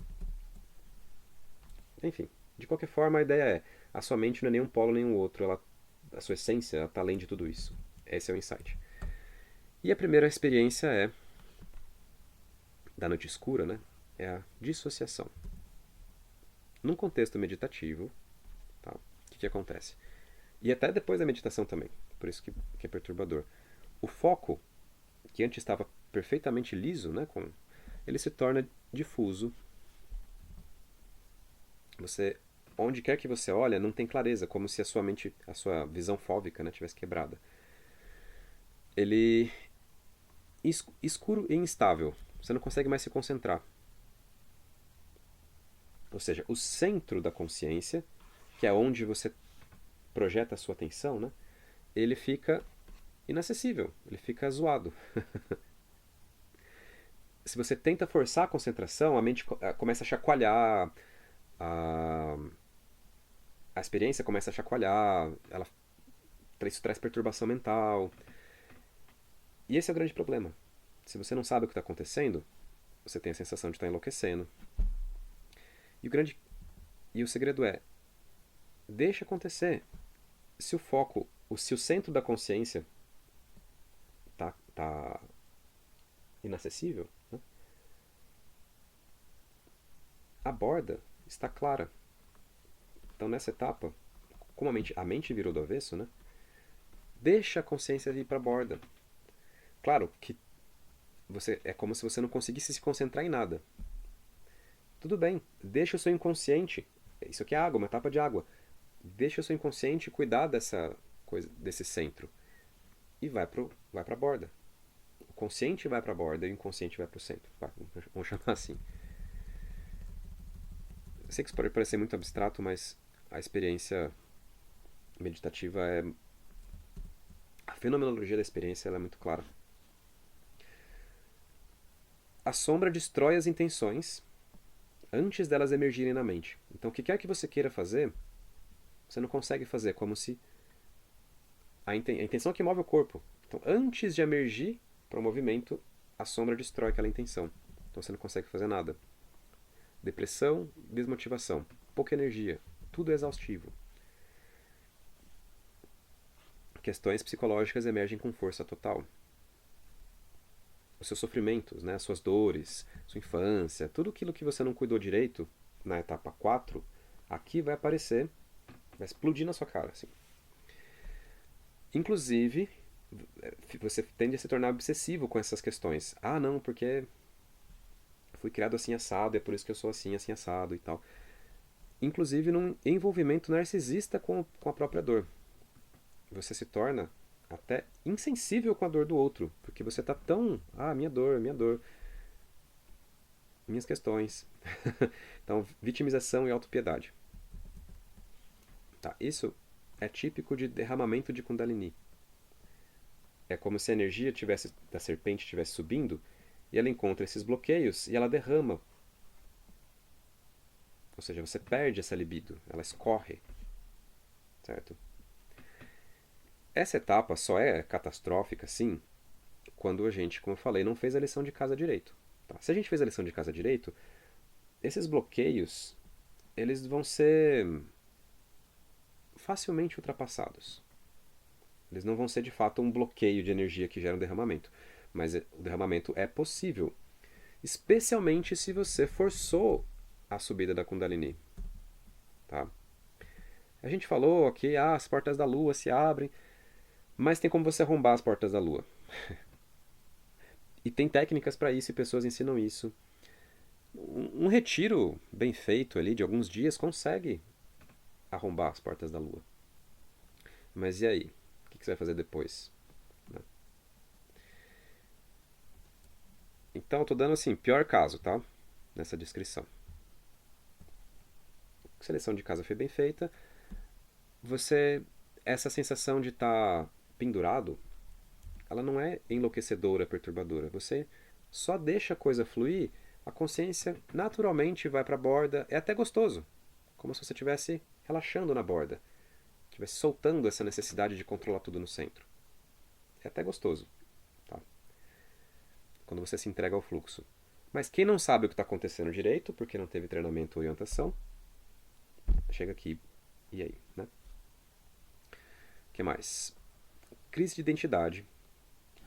Enfim, de qualquer forma, a ideia é: a sua mente não é nem um polo nem um outro, a sua essência está além de tudo isso. Esse é o insight. E a primeira experiência da noite escura, né? É a dissociação. Num contexto meditativo, tá? O que acontece? E até depois da meditação também, por isso que é perturbador. O foco, que antes estava perfeitamente liso, né, ele se torna difuso. Você, onde quer que você olha, não tem clareza, como se a sua mente, a sua visão fóbica, né, tivesse quebrada. Ele escuro e instável. Você não consegue mais se concentrar. Ou seja, o centro da consciência, que é onde você projeta a sua atenção, né, ele fica inacessível, ele fica zoado. Se você tenta forçar a concentração, a mente começa a chacoalhar, a, a experiência começa a chacoalhar, isso traz perturbação mental. E esse é o grande problema. Se você não sabe o que está acontecendo, você tem a sensação de estar enlouquecendo. E o segredo é: deixa acontecer. Se o foco, se o centro da consciência tá inacessível, né, a borda está clara. Então nessa etapa, como a mente virou do avesso, né, deixa a consciência ir para a borda. Claro que é como se você não conseguisse se concentrar em nada. Tudo bem, deixa o seu inconsciente. Isso aqui é água, uma etapa de água. Deixa o seu inconsciente cuidar dessa coisa, desse centro. E vai para a borda. O consciente vai para a borda e o inconsciente vai para o centro. Vamos chamar assim. Eu sei que isso pode parecer muito abstrato, mas a experiência meditativa é. A fenomenologia da experiência ela é muito clara. A sombra destrói as intenções antes delas emergirem na mente. Então, o que quer que você queira fazer, você não consegue fazer, como se a intenção é que move o corpo. Então, antes de emergir para o movimento, a sombra destrói aquela intenção. Então, você não consegue fazer nada. Depressão, desmotivação, pouca energia, tudo é exaustivo. Questões psicológicas emergem com força total. Os seus sofrimentos, né, as suas dores, sua infância, tudo aquilo que você não cuidou direito na etapa 4, aqui vai aparecer, vai explodir na sua cara. Assim. Inclusive, você tende a se tornar obsessivo com essas questões. Ah, não, porque fui criado assim assado, é por isso que eu sou assim assado e tal. Inclusive num envolvimento narcisista com a própria dor. Você se torna até insensível com a dor do outro, porque você está tão, minha dor, minhas questões. Então, vitimização e autopiedade. Tá, isso é típico de derramamento de Kundalini. É como se a energia da serpente estivesse subindo e ela encontra esses bloqueios e ela derrama. Ou seja, você perde essa libido, ela escorre. Certo? Essa etapa só é catastrófica, sim, quando a gente, como eu falei, não fez a lição de casa direito. Tá? Se a gente fez a lição de casa direito, esses bloqueios eles vão ser facilmente ultrapassados. Eles não vão ser de fato um bloqueio de energia que gera um derramamento. Mas o derramamento é possível, especialmente se você forçou a subida da Kundalini. Tá? A gente falou que as portas da Lua se abrem, mas tem como você arrombar as portas da Lua. E tem técnicas para isso e pessoas ensinam isso. Um retiro bem feito ali de alguns dias consegue arrombar as portas da Lua. Mas e aí? O que você vai fazer depois? Né? Então, eu tô dando assim, pior caso, tá? Nessa descrição. A seleção de casa foi bem feita. Você, essa sensação de estar pendurado, ela não é enlouquecedora, perturbadora. Você só deixa a coisa fluir, a consciência naturalmente vai para a borda. É até gostoso, como se você estivesse relaxando na borda, estivesse soltando essa necessidade de controlar tudo no centro. É até gostoso, tá? Quando você se entrega ao fluxo. Mas quem não sabe o que está acontecendo direito, porque não teve treinamento ou orientação, chega aqui e aí, né? O que mais? Crise de identidade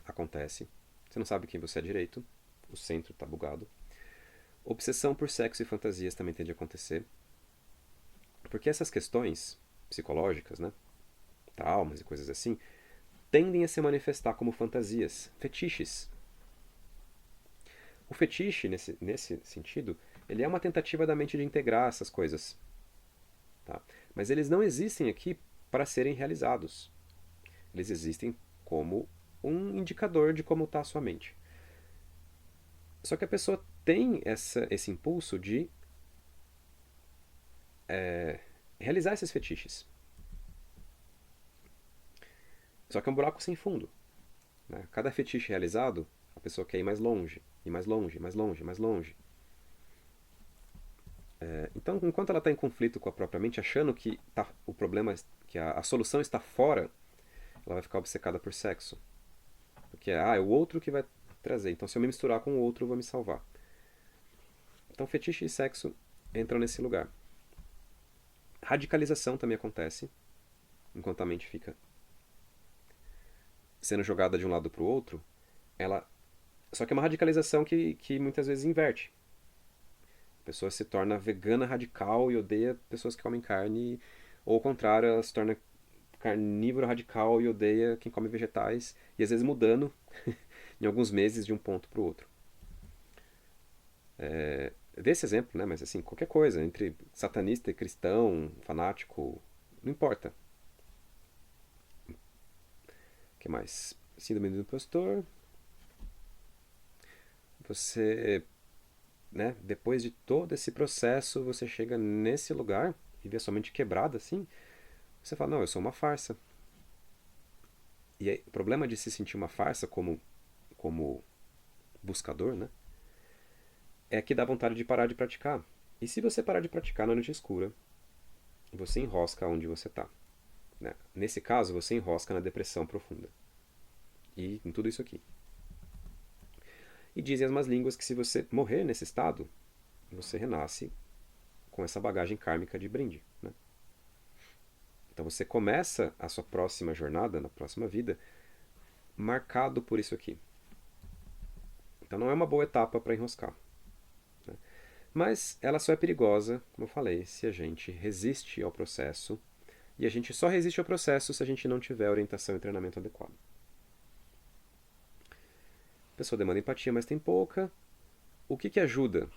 acontece. Você não sabe quem você é direito, o centro está bugado. Obsessão por sexo e fantasias também tende a acontecer. Porque essas questões psicológicas, né, traumas e coisas assim, tendem a se manifestar como fantasias, fetiches. O fetiche, nesse sentido, ele é uma tentativa da mente de integrar essas coisas. Tá? Mas eles não existem aqui para serem realizados. Eles existem como um indicador de como está a sua mente. Só que a pessoa tem esse impulso de realizar esses fetiches. Só que é um buraco sem fundo. Né? Cada fetiche realizado, a pessoa quer ir mais longe, e mais longe, mais longe, mais longe. Então, enquanto ela está em conflito com a própria mente, achando que o problema, que a solução está fora, ela vai ficar obcecada por sexo. Porque é o outro que vai trazer. Então, se eu me misturar com o outro, eu vou me salvar. Então, fetiche e sexo entram nesse lugar. Radicalização também acontece, enquanto a mente fica sendo jogada de um lado para o outro. Ela Só que é uma radicalização que muitas vezes inverte. A pessoa se torna vegana radical e odeia pessoas que comem carne, ou ao contrário, ela se torna carnívoro radical e odeia quem come vegetais, e às vezes mudando em alguns meses de um ponto para o outro. Desse exemplo, né? Mas assim, qualquer coisa, entre satanista e cristão, fanático, não importa. O que mais? Síndrome do impostor. Você, né, depois de todo esse processo, você chega nesse lugar e vê a sua mente quebrada assim, você fala, não, eu sou uma farsa. E aí, o problema de se sentir uma farsa como buscador, né, é que dá vontade de parar de praticar. E se você parar de praticar na noite escura, você enrosca onde você está. Né? Nesse caso, você enrosca na depressão profunda. E em tudo isso aqui. E dizem as más línguas que se você morrer nesse estado, você renasce com essa bagagem kármica de brinde. Né? Então você começa a sua próxima jornada, na próxima vida, marcado por isso aqui. Então não é uma boa etapa para enroscar. Né? Mas ela só é perigosa, como eu falei, se a gente resiste ao processo. E a gente só resiste ao processo se a gente não tiver orientação e treinamento adequado. A pessoa demanda empatia, mas tem pouca. O que ajuda?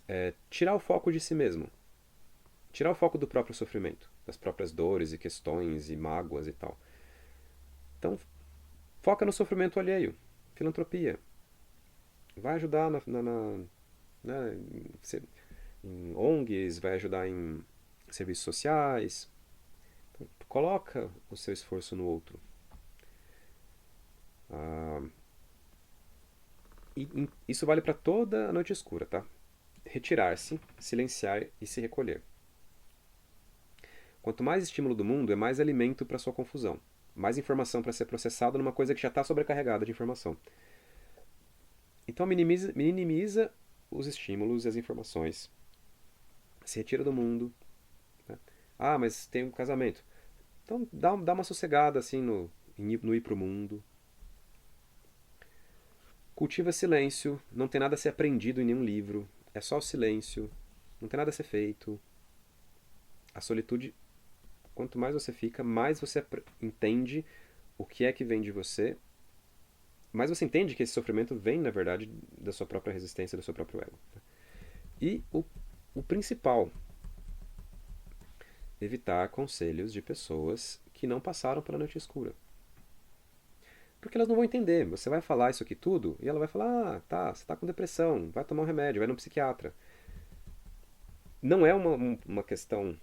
É tirar o foco de si mesmo. Tirar o foco do próprio sofrimento, das próprias dores e questões e mágoas e tal. Então, foca no sofrimento alheio. Filantropia. Vai ajudar né, em ONGs, vai ajudar em serviços sociais. Então, coloca o seu esforço no outro. E isso vale para toda a noite escura, tá? Retirar-se, silenciar e se recolher. Quanto mais estímulo do mundo, é mais alimento para sua confusão. Mais informação para ser processada numa coisa que já está sobrecarregada de informação. Então minimiza os estímulos e as informações. Se retira do mundo. Né? Ah, mas tem um casamento. Então dá uma sossegada assim no ir para o mundo. Cultiva silêncio, não tem nada a ser aprendido em nenhum livro, é só o silêncio, não tem nada a ser feito. A solitude, quanto mais você fica, mais você entende o que é que vem de você, mais você entende que esse sofrimento vem, na verdade, da sua própria resistência, do seu próprio ego. E o principal, evitar conselhos de pessoas que não passaram pela noite escura. Porque elas não vão entender. Você vai falar isso aqui tudo e ela vai falar: ah, tá, você tá com depressão, vai tomar um remédio, vai no psiquiatra. Não é uma questão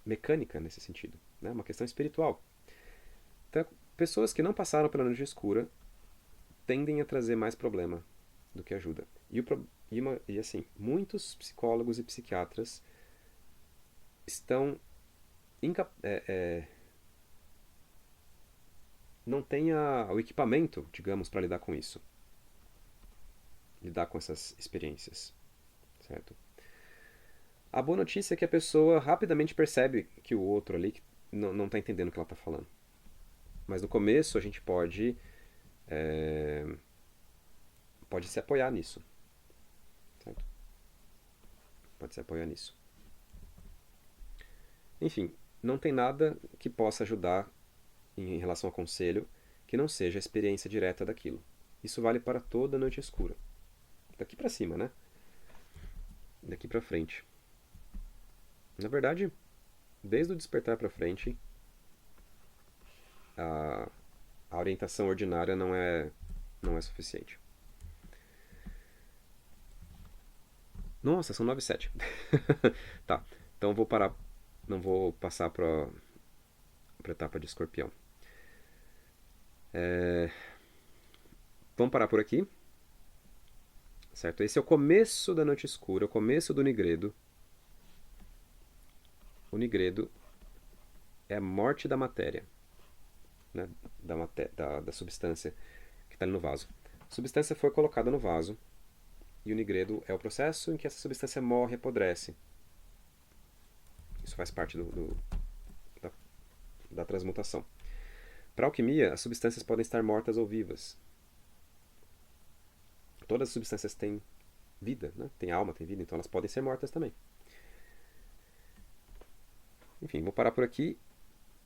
mecânica nesse sentido, né? Uma questão espiritual. Então, pessoas que não passaram pela noite escura tendem a trazer mais problema do que ajuda. E assim, muitos psicólogos e psiquiatras estão não têm o equipamento, digamos, para lidar com isso. Lidar com essas experiências, certo? A boa notícia é que a pessoa rapidamente percebe que o outro ali não está entendendo o que ela está falando. Mas no começo a gente pode se apoiar nisso, certo? Pode se apoiar nisso. Enfim, não tem nada que possa ajudar em relação ao conselho que não seja a experiência direta daquilo. Isso vale para toda a noite escura. Daqui para cima, né? Daqui para frente. Na verdade, desde o despertar para frente, a, a orientação ordinária não é suficiente. Nossa, são 9:07. Tá, então eu vou parar. Não vou passar para a etapa de escorpião. Vamos parar por aqui. Certo? Esse é o começo da noite escura, o começo do Nigredo. O Nigredo é a morte da matéria, né? Da substância que está ali no vaso. A substância foi colocada no vaso e o Nigredo é o processo em que essa substância morre e apodrece. Isso faz parte da transmutação. Para a alquimia, as substâncias podem estar mortas ou vivas. Todas as substâncias têm vida, né? Tem alma, tem vida, então elas podem ser mortas também. Enfim, vou parar por aqui